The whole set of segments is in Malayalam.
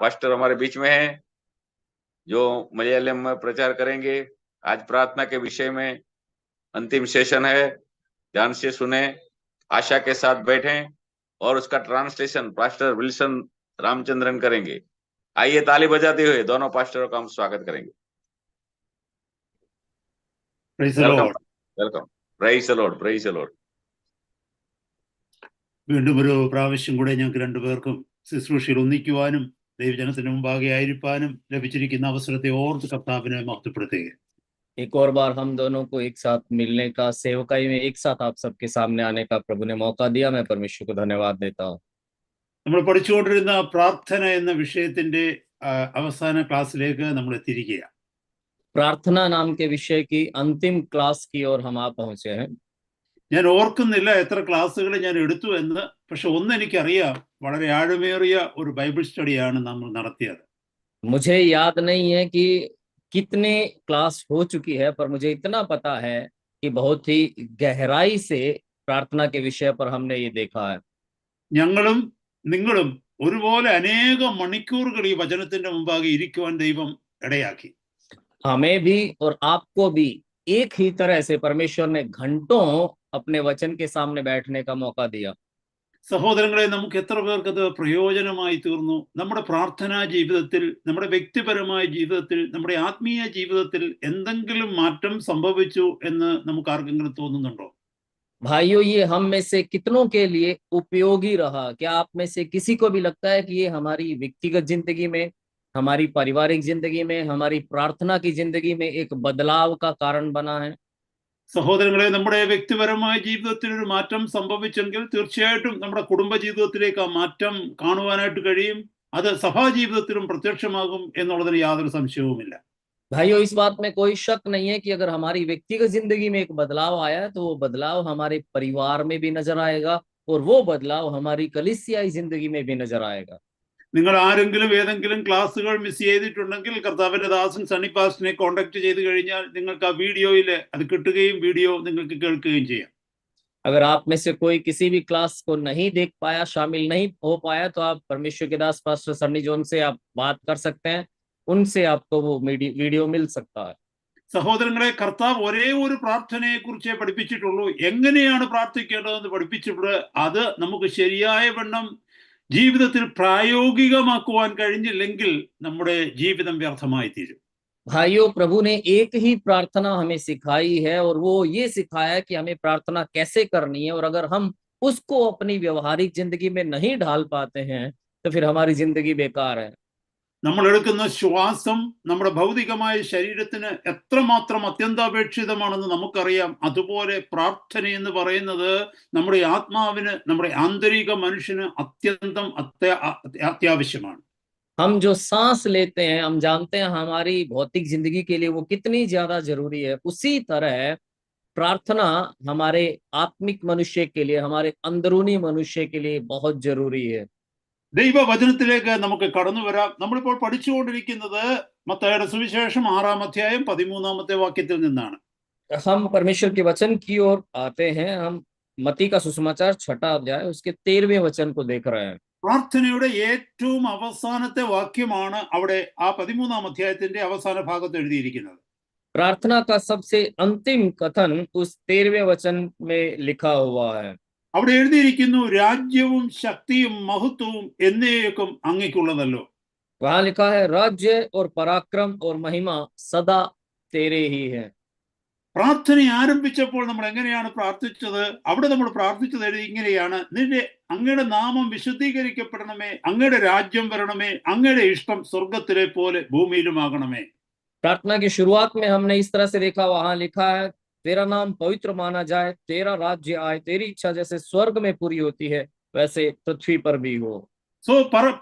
पास्टर हमारे बीच में हैं जो मलयालम में प्रचार करेंगे। आज प्रार्थना के विषय में अंतिम सेशन है, ध्यान से सुने, आशा के साथ बैठें और उसका ट्रांसलेशन पास्टर विल्सन रामचंद्रन करेंगे। आइए ताली बजाते हुए दोनों पास्टरों का हम स्वागत करेंगे। Praise the welcome, Lord. Welcome. Praise the Lord, praise the Lord. വീണ്ടും ഒരു പ്രാവശ്യം കൂടെ ഞങ്ങൾക്ക് രണ്ടുപേർക്കും ശുശ്രൂഷയിൽ ഒന്നിക്കുവാനും ദൈവജനത്തിന് മുമ്പാകെ ആയിരിക്കാനും ലഭിച്ചിരിക്കുന്ന അവസരത്തെ ഓർത്ത് കർത്താവിനെ മഹത്വപ്പെടുത്തുക. एक और बार हम दोनों को एक साथ मिलने का, सेवकाई में एक साथ आप सबके सामने आने का प्रभु ने मौका दिया। मैं परमेश्वर को धन्यवाद देता हूँ। നമ്മൾ പഠിച്ചുകൊണ്ടിരുന്ന പ്രാർത്ഥന എന്ന വിഷയത്തിന്റെ അവസാന ക്ലാസ്സിലേക്ക് നമ്മൾ എത്തിയിരിക്കുകയാണ്. प्रार्थना नाम के विषय की अंतिम क्लास की ओर हम आ पहुंचे हैं। ഞാൻ ഓർക്കുന്നില്ല എത്ര ക്ലാസ്സുകൾ ഞാൻ എടുത്തു എന്ന്, പക്ഷെ ഒന്ന് എനിക്കറിയാം, വളരെ ആഴമേറിയ ഒരു ബൈബിൾ സ്റ്റഡിയാണ് നമ്മൾ നടത്തിയത്. मुझे याद नहीं है कि कितने क्लास हो चुकी है, पर मुझे इतना पता है कि बहुत ही गहराई से प्रार्थना के विषय पर हमने ये देखा है। ഞങ്ങളും നിങ്ങളും ഒരുപോലെ അനേകം മണിക്കൂറുകൾ ഈ വചനത്തിന്റെ മുമ്പാകെ ഇരിക്കുവാൻ ദൈവം ഇടയാക്കി. हमें भी और आपको भी एक ही तरह से परमेश्वर ने घंटों अपने वचन के सामने बैठने का मौका दिया। സഹോദരങ്ങളെ, നമുക്ക് എത്ര പേർക്കത് പ്രയോജനമായി തീർന്നു? നമ്മുടെ പ്രാർത്ഥനാ ജീവിതത്തിൽ, നമ്മുടെ വ്യക്തിപരമായ ജീവിതത്തിൽ, നമ്മുടെ ആത്മീയ ജീവിതത്തിൽ എന്തെങ്കിലും മാറ്റം സംഭവിച്ചു എന്ന് നമുക്ക് ആർക്കെങ്കിലും തോന്നുന്നുണ്ടോ? भाइयों, ये हम में से कितनों के लिए उपयोगी रहा? क्या आप में से किसी को भी लगता है कि ये हमारी व्यक्तिगत जिंदगी में, हमारी पारिवारिक जिंदगी में, हमारी प्रार्थना की जिंदगी में एक बदलाव का कारण बना है? സഹോദരങ്ങളെ, നമ്മുടെ വ്യക്തിപരമായ ജീവിതത്തിൽ ഒരു മാറ്റം സംഭവിച്ചെങ്കിൽ തീർച്ചയായിട്ടും നമ്മുടെ കുടുംബ ജീവിതത്തിലേക്ക് ആ മാറ്റം കാണുവാനായിട്ട് കഴിയും. അത് സഭാ ജീവിതത്തിലും പ്രത്യക്ഷമാകും എന്നുള്ളതിന് യാതൊരു സംശയവുമില്ല. भाइयों, इस बात में कोई शक नहीं है कि अगर हमारी व्यक्तिगत जिंदगी में एक बदलाव आया है तो वो बदलाव हमारे परिवार में भी नजर आएगा और वो बदलाव हमारी कलीसियाई जिंदगी में भी नजर आएगा। നിങ്ങൾ ആരെങ്കിലും ഏതെങ്കിലും ക്ലാസ്സുകൾ മിസ് ചെയ്തിട്ടുണ്ടെങ്കിൽ കർത്താവിന്റെ ദാസൻ സണ്ണി പാസ്റ്ററിനെ കോൺടാക്ട് ചെയ്ത് കഴിഞ്ഞാൽ നിങ്ങൾക്ക് ആ വീഡിയോയിൽ അത് കിട്ടുകയും വീഡിയോ നിങ്ങൾക്ക് കേൾക്കുകയും ചെയ്യാം. अगर आप में से कोई किसी भी क्लास को नहीं देख पाया, शामिल नहीं हो पाया, तो आप परमेश्वर के दास पास्टर सन्नी जॉन से आप बात कर सकते हैं, उनसे आपको वो वीडियो मिल सकता है। സഹോദരങ്ങളെ, കർത്താവ് ഒരേ ഒരു പ്രാർത്ഥനയെ കുറിച്ചേ പഠിപ്പിച്ചിട്ടുള്ളൂ. എങ്ങനെയാണ് പ്രാർത്ഥിക്കേണ്ടതെന്ന് പഠിപ്പിച്ചിട്ടുള്ളത്. അത് നമുക്ക് ശരിയായ വണ്ണം ജീവിതത്തിൽ പ്രായോഗികമാക്കുവാൻ കഴിഞ്ഞില്ലെങ്കിൽ നമ്മുടെ ജീവിതം വ്യർത്ഥമായി തീരും. भाइयों, प्रभु ने एक ही प्रार्थना हमें सिखाई है और वो ये सिखाया कि हमें प्रार्थना कैसे करनी है, और अगर हम उसको अपनी व्यवहारिक जिंदगी में नहीं ढाल पाते हैं तो फिर हमारी जिंदगी बेकार है। നമ്മൾ എടുക്കുന്ന ശ്വാസം നമ്മുടെ ഭൗതികമായ ശരീരത്തിന് എത്രമാത്രം അത്യന്താപേക്ഷിതമാണെന്ന് നമുക്കറിയാം. അതുപോലെ പ്രാർത്ഥന എന്ന് പറയുന്നത് നമ്മുടെ ആത്മാവിന്, നമ്മുടെ ആന്തരിക മനുഷ്യന് അത്യന്തം അത്യാവശ്യമാണ്. हम जो सांस लेते हैं, हम जानते हैं हमारी भौतिक जिंदगी के लिए वो कितनी ज्यादा जरूरी है। उसी तरह प्रार्थना हमारे आत्मिक मनुष्य के लिए, हमारे अंदरूनी मनुष्य के लिए बहुत जरूरी है। ദൈവവചനത്തിലേക്ക് നമുക്ക് കടന്നു വരാം. നമ്മളിപ്പോൾ പഠിച്ചുകൊണ്ടിരിക്കുന്നത് മത്തായിയുടെ സുവിശേഷം 6-ാം അധ്യായം 13-ാമത്തെ വാക്യത്തിൽ നിന്നാണ്. हम परमेश्वर के वचन की ओर आते हैं। हम मत्ती का सुसमाचार 6वां अध्याय उसके 13वें वचन को देख रहे हैं। പ്രാർത്ഥനയുടെ ഏറ്റവും അവസാനത്തെ വാക്യമാണ് അവിടെ ആ 13-ാം അധ്യായത്തിന്റെ അവസാന ഭാഗത്ത് എഴുതിയിരിക്കുന്നത്. प्रार्थना का सबसे अंतिम कथन उस 13वें वचन में लिखा हुआ है। അവിടെ എഴുതിയിരിക്കുന്നു, രാജ്യവും ശക്തിയും മഹത്വവും എന്നേക്കും അങ്ങേക്കുള്ളതല്ലോ. वहां लिखा है, राज्य और पराक्रम और महिमा सदा तेरे ही है। പ്രാർത്ഥന ആരംഭിച്ചപ്പോൾ നമ്മൾ എങ്ങനെയാണ് പ്രാർത്ഥിച്ചത്? അവിടെ നമ്മൾ പ്രാർത്ഥിച്ചത് ഇങ്ങനെയാണ്: അങ്ങയുടെ നാമം വിശുദ്ധീകരിക്കപ്പെടണമേ, അങ്ങയുടെ രാജ്യം വരണമേ, അങ്ങയുടെ ഇഷ്ടം സ്വർഗത്തിലെ പോലെ ഭൂമിയിലുമാകണമേ. प्रार्थना की शुरुआत में हमने इस तरह से देखा, वहां लिखा है, तेरा नाम पवित्र माना जाए, तेरा राज्य आए, तेरी इच्छा जैसे स्वर्ग में पूरी होती है वैसे पृथ्वी पर भी हो।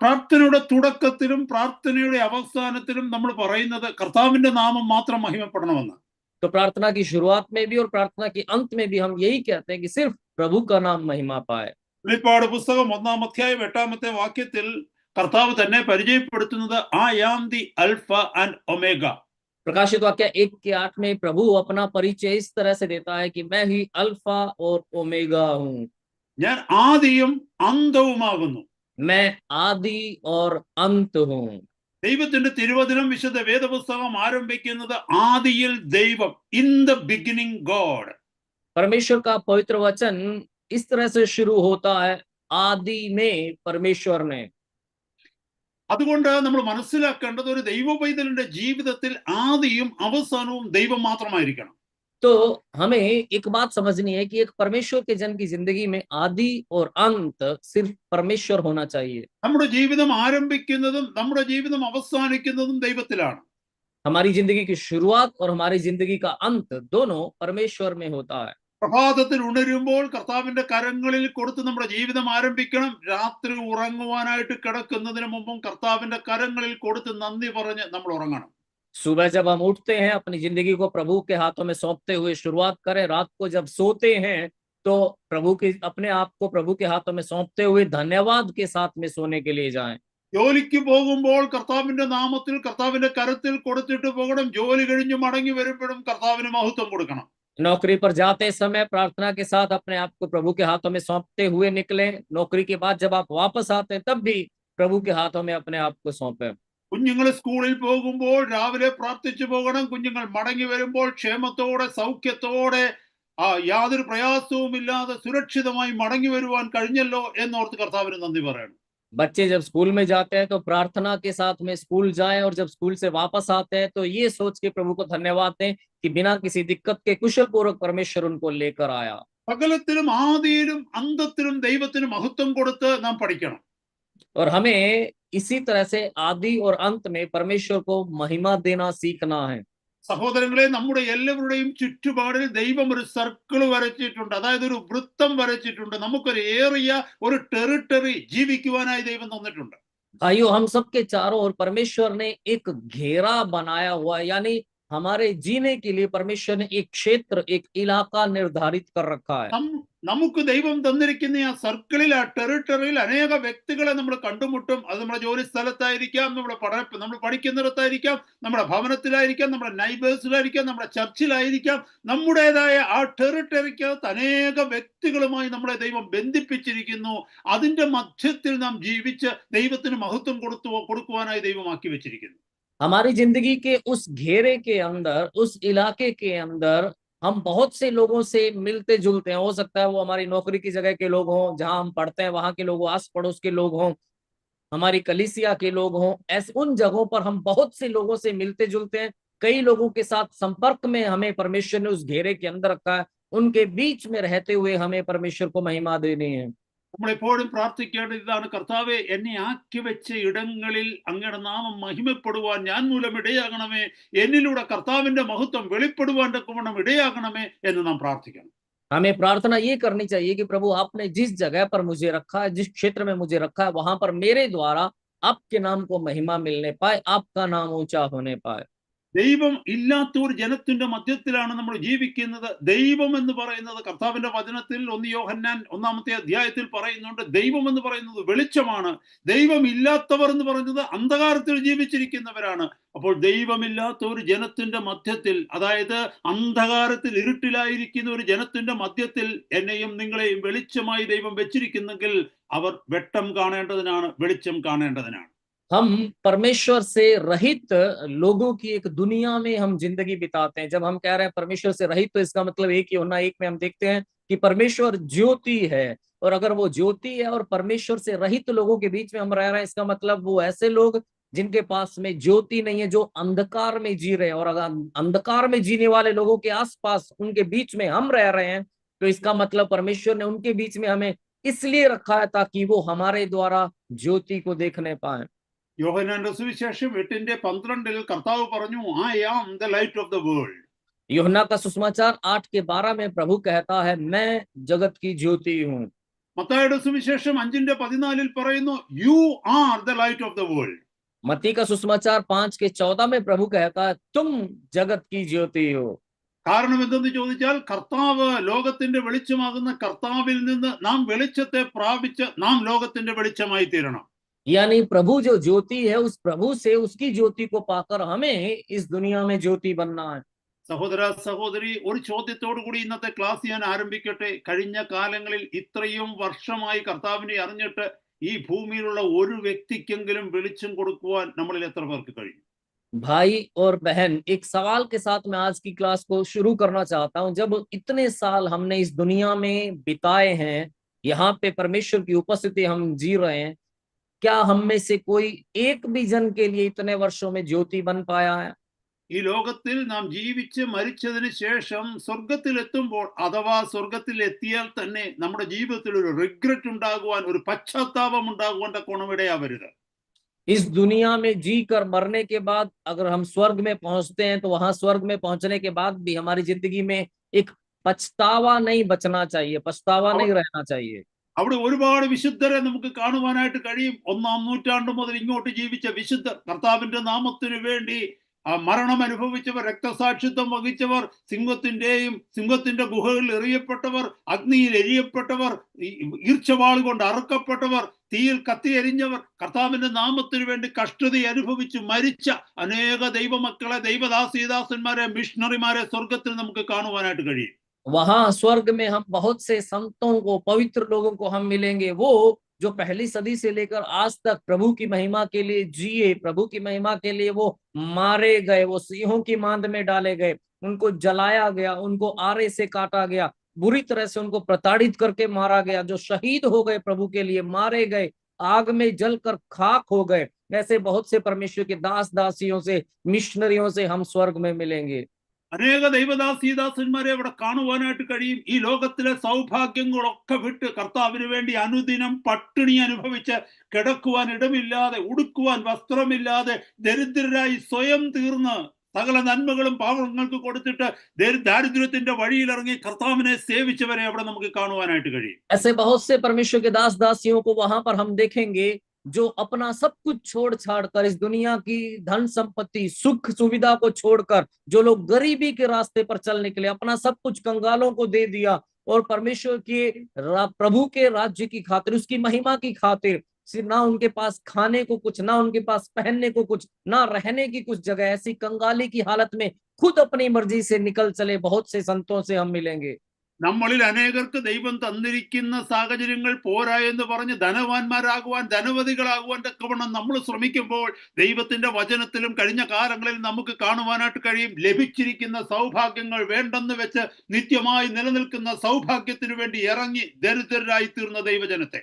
പ്രാർത്ഥനയുടെ തുടക്കത്തിലും പ്രാർത്ഥനയുടെ അവസാനത്തിലും നമ്മൾ പറയുന്നത് കർത്താവിന്റെ നാമം മാത്രം മഹിമപ്പെടണമെന്ന്. तो प्रार्थना की शुरुआत में भी और प्रार्थना के अंत में भी हम यही कहते हैं कि सिर्फ प्रभु का नाम महिमा पाए। വെളിപ്പാട് പുസ്തകം 1-ാം അധ്യായം 8-ാമത്തെ വാക്യത്തിൽ കർത്താവ് തന്നെ പരിചയപ്പെടുത്തുന്നത് I am the Alpha and Omega. प्रकाशित वाक्य 1:8 में प्रभु अपना परिचय इस तरह से देता है कि मैं ही अल्फा और ओमेगा हूँ। ഞാൻ ആദിയും അന്തവുമാകുന്നു. मैं आदि और अंत हूँ। ദൈവത്തിന്റെ തിരുവചനം വിശുദ്ധ വേദപുസ്തകം ആരംഭിക്കുന്നത് ആദിയിൽ ദൈവം, ഇൻ ദ ബിഗിനിങ് ഗോഡ്. परमेश्वर का पवित्र वचन इस तरह से शुरू होता है, आदि में परमेश्वर ने। അതുകൊണ്ട് നമ്മൾ മനസ്സിലാക്കേണ്ടത് ഒരു ദൈവ പൈതലിന്റെ ജീവിതത്തിൽ ആദിയും അവസാനവും ദൈവം മാത്രമായിരിക്കണം. तो हमें एक बात समझनी है कि एक परमेश्वर के जन की जिंदगी में आदि और अंत सिर्फ परमेश्वर होना चाहिए। നമ്മുടെ ജീവിതം ആരംഭിക്കുന്നതും നമ്മുടെ ജീവിതം അവസാനിക്കുന്നതും ദൈവത്തിലാണ്. हमारी जिंदगी की शुरुआत और हमारी जिंदगी का अंत दोनों परमेश्वर में होता है। പ്രഭാതത്തിൽ ഉണരുമ്പോൾ കർത്താവിന്റെ കരങ്ങളിൽ കൊടുത്ത് നമ്മുടെ ജീവിതം ആരംഭിക്കണം. രാത്രി ഉറങ്ങുവാനായിട്ട് കിടക്കുന്നതിന് മുമ്പും കർത്താവിന്റെ കരങ്ങളിൽ കൊടുത്ത് നന്ദി പറഞ്ഞ് നമ്മൾ ഉറങ്ങണം. सुबह जब हम उठते हैं अपनी जिंदगी को प्रभु के हाथों में सौंपते हुए शुरुआत करें, रात को जब सोते हैं तो प्रभु के अपने आप को प्रभु के हाथों में सौंपते हुए धन्यवाद के साथ में सोने के लिए जाएं। ജോലിക്ക് പോകുമ്പോൾ കർത്താവിന്റെ നാമത്തിൽ കർത്താവിന്റെ കരത്തിൽ കൊടുത്തിട്ട് പോകണം. ജോലി കഴിഞ്ഞ് മടങ്ങി വരുമ്പോഴും കർത്താവിന് മഹത്വം കൊടുക്കണം. नौकरी पर जाते समय प्रार्थना के साथ अपने आप को प्रभु के हाथों में सौंपते हुए निकले। नौकरी के बाद जब आप वापस आते हैं तब भी प्रभु के हाथों में अपने आप को सौंपे। കുഞ്ഞുങ്ങൾ സ്കൂളിൽ പോകുമ്പോൾ രാവിലെ പ്രാർത്ഥിച്ചു പോകണം. കുഞ്ഞുങ്ങൾ മടങ്ങി വരുമ്പോൾ ക്ഷേമത്തോടെ സൗഖ്യത്തോടെ യാതൊരു പ്രയാസവും ഇല്ലാതെ സുരക്ഷിതമായി മടങ്ങി വരുവാൻ കഴിഞ്ഞല്ലോ എന്നോർത്ത് കർത്താവിന് നന്ദി പറയണം. बच्चे जब स्कूल में जाते हैं तो प्रार्थना के साथ में स्कूल जाएं, और जब स्कूल से वापस आते हैं तो ये सोच के प्रभु को धन्यवाद दें कि बिना किसी दिक्कत के कुशल पूर्वक परमेश्वर उनको लेकर आया। സകലത്തിലും ആദിയിലും അന്തത്തിലും ദൈവത്തിന് മഹത്വം കൊടുത്ത് നാം പഠിക്കണം. और हमें इसी तरह से आदि और अंत में परमेश्वर को महिमा देना सीखना है। സഹോദരങ്ങളെ, നമ്മുടെ എല്ലാവരുടെയും ചുറ്റുപാടിൽ ദൈവം ഒരു സർക്കിൾ വരച്ചിട്ടുണ്ട്, അതായത് ഒരു വൃത്തം വരച്ചിട്ടുണ്ട്. നമുക്കൊരു ഏറിയ ഒരു ടെറിട്ടറി ജീവിക്കുവാനായി ദൈവം തന്നിട്ടുണ്ട്. भाइयों, हम सबके चारों ओर परमेश्वर ने एक घेरा बनाया हुआ है, यानी हमारे जीने के लिए परमेश्वर ने एक क्षेत्र, एक इलाका निर्धारित कर रखा है। നമുക്ക് ദൈവം തന്നിരിക്കുന്ന ആ സർക്കിളിൽ, ആ ടെറിട്ടറിയിൽ അനേക വ്യക്തികളെ നമ്മൾ കണ്ടുമുട്ടും. അത് നമ്മുടെ ജോലി സ്ഥലത്തായിരിക്കാം, നമ്മൾ പഠിക്കുന്നിടത്തായിരിക്കാം, നമ്മുടെ ഭവനത്തിലായിരിക്കാം, നമ്മുടെ നൈബേഴ്സിലായിരിക്കാം, നമ്മുടെ ചർച്ചിലായിരിക്കാം. നമ്മുടേതായ ആ ടെറിട്ടറിക്കകത്ത് അനേക വ്യക്തികളുമായി നമ്മളെ ദൈവം ബന്ധിപ്പിച്ചിരിക്കുന്നു. അതിന്റെ മധ്യത്തിൽ നാം ജീവിച്ച് ദൈവത്തിന് മഹത്വം കൊടുക്കുവാനായി ദൈവമാക്കി വെച്ചിരിക്കുന്നു. हमारी जिंदगी के उस घेरे के अंदर, उस इलाके के अंदर हम बहुत से लोगों से मिलते जुलते हैं। हो सकता है वो हमारी नौकरी की जगह के लोग हों, जहां हम पढ़ते हैं वहां के लोग हों, आस पड़ोस के लोग हों, हमारी कलीसिया के लोग हों। ऐसे उन जगहों पर हम बहुत से लोगों से मिलते जुलते हैं। कई लोगों के साथ संपर्क में हमें परमेश्वर ने उस घेरे के अंदर रखा है। उनके बीच में रहते हुए हमें परमेश्वर को महिमा देनी है। നമ്മളെപ്പോഴും പ്രാർത്ഥിക്കേണ്ടത് ഇതാണ്: കർത്താവെ, എന്നെ ആക്കി വെച്ച ഇടങ്ങളിൽ അങ്ങയുടെ നാമം മഹിമപ്പെടുവാൻ ഞാൻ മൂലം ഇടയാകണമേ. എന്നിലൂടെ കർത്താവിന്റെ മഹത്വം വെളിപ്പെടുവാൻ തക്കവണ്ണം ഇടയാകണമേ എന്ന് നാം പ്രാർത്ഥിക്കണം. हमें प्रार्थना ये करनी चाहिए कि प्रभु, आपने जिस जगह पर मुझे रखा है, जिस क्षेत्र में मुझे रखा है, वहां पर मेरे द्वारा आपके नाम को महिमा मिलने पाए, आपका नाम ऊंचा होने पाए। ദൈവം ഇല്ലാത്ത ഒരു ജനത്തിന്റെ മധ്യത്തിലാണ് നമ്മൾ ജീവിക്കുന്നത്. ദൈവം എന്ന് പറയുന്നത് കർത്താവിന്റെ വചനത്തിൽ 1 യോഹന്നാൻ 1-ാമത്തെ അധ്യായത്തിൽ പറയുന്നുണ്ട്. ദൈവം എന്ന് പറയുന്നത് വെളിച്ചമാണ്. ദൈവം ഇല്ലാത്തവർ എന്ന് പറയുന്നത് അന്ധകാരത്തിൽ ജീവിച്ചിരിക്കുന്നവരാണ്. അപ്പോൾ ദൈവമില്ലാത്ത ഒരു ജനത്തിന്റെ മധ്യത്തിൽ, അതായത് അന്ധകാരത്തിൽ ഇരുട്ടിലായിരിക്കുന്ന ഒരു ജനത്തിന്റെ മധ്യത്തിൽ എന്നെയും നിങ്ങളെയും വെളിച്ചമായി ദൈവം വെച്ചിരിക്കുന്നെങ്കിൽ അവർ വെട്ടം കാണേണ്ടതിനാണ്, വെളിച്ചം കാണേണ്ടതിനാണ്. हम परमेश्वर से रहित लोगों की एक दुनिया में हम जिंदगी बिताते हैं। जब हम कह रहे हैं परमेश्वर से रहित, तो इसका मतलब एक ही होना। एक में हम देखते हैं कि परमेश्वर ज्योति है, और अगर वो ज्योति है और परमेश्वर से रहित लोगों के बीच में हम रह रहे हैं, इसका मतलब वो ऐसे लोग जिनके पास में ज्योति नहीं है, जो अंधकार में जी रहे हैं। और अगर अंधकार में जीने वाले लोगों के आसपास, उनके बीच में हम रह रहे हैं, तो इसका मतलब परमेश्वर ने उनके बीच में हमें इसलिए रखा है ताकि वो हमारे द्वारा ज्योति को देखने पाए। യോഹന്നാന്റെ സുവിശേഷം 8:12 കർത്താവ് പറഞ്ഞു, I am the light of the world. यूहन्ना का सुसमाचार 8:12 में प्रभु कहता है, मैं जगत की ज्योति हूँ। മത്തായിയുടെ സുവിശേഷം 5:14 പറയുന്നു, you are the light of the world. मत्ती का सुसमाचार 5:14 में प्रभु कहता है, तुम जगत की ज्योति हो। കാരണം എന്തെന്ന് ചോദിച്ചാൽ, കർത്താവ് ലോകത്തിന്റെ വെളിച്ചമാകുന്ന കർത്താവിൽ നിന്ന് നാം വെളിച്ചത്തെ പ്രാപിച്ച് നാം ലോകത്തിന്റെ വെളിച്ചമായി തീരണം. यानी प्रभु जो ज्योति है, उस प्रभु से उसकी ज्योति को पाकर हमें इस दुनिया में ज्योति बनना है। സഹോദര സഹോദരി, ഒരു ചോദ്യത്തോടു കൂടി ഇന്നത്തെ ക്ലാസ് ഞാൻ ആരംഭിക്കട്ടെ. കഴിഞ്ഞ കാലങ്ങളിൽ ഇത്രയും വർഷമായി കർത്താവിനെ അറിഞ്ഞിട്ട് ഈ ഭൂമിയിലുള്ള ഒരു വ്യക്തിക്കെങ്കിലും വെളിച്ചം കൊടുക്കുവാൻ നമ്മളിൽ എത്ര പേർക്ക് കഴിയും? भाई और बहन, एक सवाल के साथ मैं आज की क्लास को शुरू करना चाहता हूं। जब इतने साल हमने इस दुनिया में बिताए हैं, यहाँ पे परमेश्वर की उपस्थिति हम जी रहे हैं, क्या हम में से कोई एक भी जन के लिए इतने वर्षों में ज्योति बन पाया है? ഈ ലോകത്തിൽ നാം ജീവിച്ച് മരിച്ചതിന് ശേഷം സ്വർഗത്തിൽ എത്തുമ്പോൾ അഥവാ സ്വർഗത്തിൽ എത്തിയാൽ തന്നെ നമ്മുടെ ജീവിതത്തിൽ ഒരു റിഗ്രറ്റ് ഉണ്ടാകുവാൻ, ഒരു പശ്ചാത്താപം ഉണ്ടാകുവാൻ തക്കോണം ഇടയാവരുത്. इस दुनिया में जी कर मरने के बाद अगर हम स्वर्ग में पहुंचते हैं तो वहां स्वर्ग में पहुंचने के बाद भी हमारी जिंदगी में एक पछतावा नहीं बचना चाहिए, पछतावा नहीं रहना चाहिए। അവിടെ ഒരുപാട് വിശുദ്ധരെ നമുക്ക് കാണുവാനായിട്ട് കഴിയും. 1-ാം നൂറ്റാണ്ട് മുതൽ ഇങ്ങോട്ട് ജീവിച്ച വിശുദ്ധർ, കർത്താവിന്റെ നാമത്തിനു വേണ്ടി മരണം അനുഭവിച്ചവർ, രക്തസാക്ഷിത്വം വഹിച്ചവർ, സിംഹത്തിന്റെ ഗുഹകളിൽ എറിയപ്പെട്ടവർ, അഗ്നിയിൽ എരിയപ്പെട്ടവർ, ഈർച്ചവാൾ കൊണ്ട് അറുക്കപ്പെട്ടവർ, തീയിൽ കത്തി എരിഞ്ഞവർ, കർത്താവിന്റെ നാമത്തിനു വേണ്ടി കഷ്ടത അനുഭവിച്ച് മരിച്ച അനേക ദൈവമക്കളെ, ദൈവദാസീദാസന്മാരെ, മിഷണറിമാരെ സ്വർഗത്തിൽ നമുക്ക് കാണുവാനായിട്ട് കഴിയും. वहां स्वर्ग में हम बहुत से संतों को, पवित्र लोगों को हम मिलेंगे, वो जो पहली सदी से लेकर आज तक प्रभु की महिमा के लिए जिए, प्रभु की महिमा के लिए वो मारे गए, वो सिंहों की मांद में डाले गए, उनको जलाया गया, उनको आरे से काटा गया, बुरी तरह से उनको प्रताड़ित करके मारा गया, जो शहीद हो गए प्रभु के लिए, मारे गए, आग में जलकर खाक हो गए, ऐसे बहुत से परमेश्वर के दास दासियों से, मिशनरियों से हम स्वर्ग में मिलेंगे। അനേക ദൈവദാസീദാസന്മാരെ അവിടെ കാണുവാനായിട്ട് കഴിയും. ഈ ലോകത്തിലെ സൗഭാഗ്യങ്ങളൊക്കെ വിട്ട് കർത്താവിന് വേണ്ടി അനുദിനം പട്ടിണി അനുഭവിച്ച് കിടക്കുവാൻ ഇടമില്ലാതെ, ഉടുക്കുവാൻ വസ്ത്രമില്ലാതെ, ദരിദ്രരായി സ്വയം തീർന്ന് സകല നന്മകളും പാവങ്ങൾക്ക് കൊടുത്തിട്ട് ദാരിദ്ര്യത്തിന്റെ വഴിയിലിറങ്ങി കർത്താവിനെ സേവിച്ചവരെ അവിടെ നമുക്ക് കാണുവാനായിട്ട് കഴിയും. ऐसे बहुत से परमेश्वर के दास दासियों को वहां पर हम देखेंगे, जो अपना सब कुछ छोड़ छाड़ कर, इस दुनिया की धन संपत्ति, सुख सुविधा को छोड़कर, जो लोग गरीबी के रास्ते पर चल निकले, अपना सब कुछ कंगालों को दे दिया और परमेश्वर के प्रभु के राज्य की खातिर, उसकी महिमा की खातिर, ना उनके पास खाने को कुछ, ना उनके पास पहनने को कुछ, ना रहने की कुछ जगह, ऐसी कंगाली की हालत में खुद अपनी मर्जी से निकल चले बहुत से संतों से हम मिलेंगे। നമ്മളിൽ അനേകർക്ക് ദൈവം തന്നിരിക്കുന്ന സാഹചര്യങ്ങൾ പോരാ എന്ന് പറഞ്ഞ് ധനവാന്മാരാകുവാൻ, ധനവതികളാകുവാൻ തക്കവണ്ണം നമ്മൾ ശ്രമിക്കുമ്പോൾ ദൈവത്തിന്റെ വചനത്തിലും കഴിഞ്ഞ കാലങ്ങളിൽ നമുക്ക് കാണുവാനായിട്ട് കഴിയും, ലഭിച്ചിരിക്കുന്ന സൗഭാഗ്യങ്ങൾ വേണ്ടെന്ന് വെച്ച് നിത്യമായി നിലനിൽക്കുന്ന സൗഭാഗ്യത്തിനു വേണ്ടി ഇറങ്ങി ദരിദ്രരായി തീർന്ന ദൈവജനത്തെ.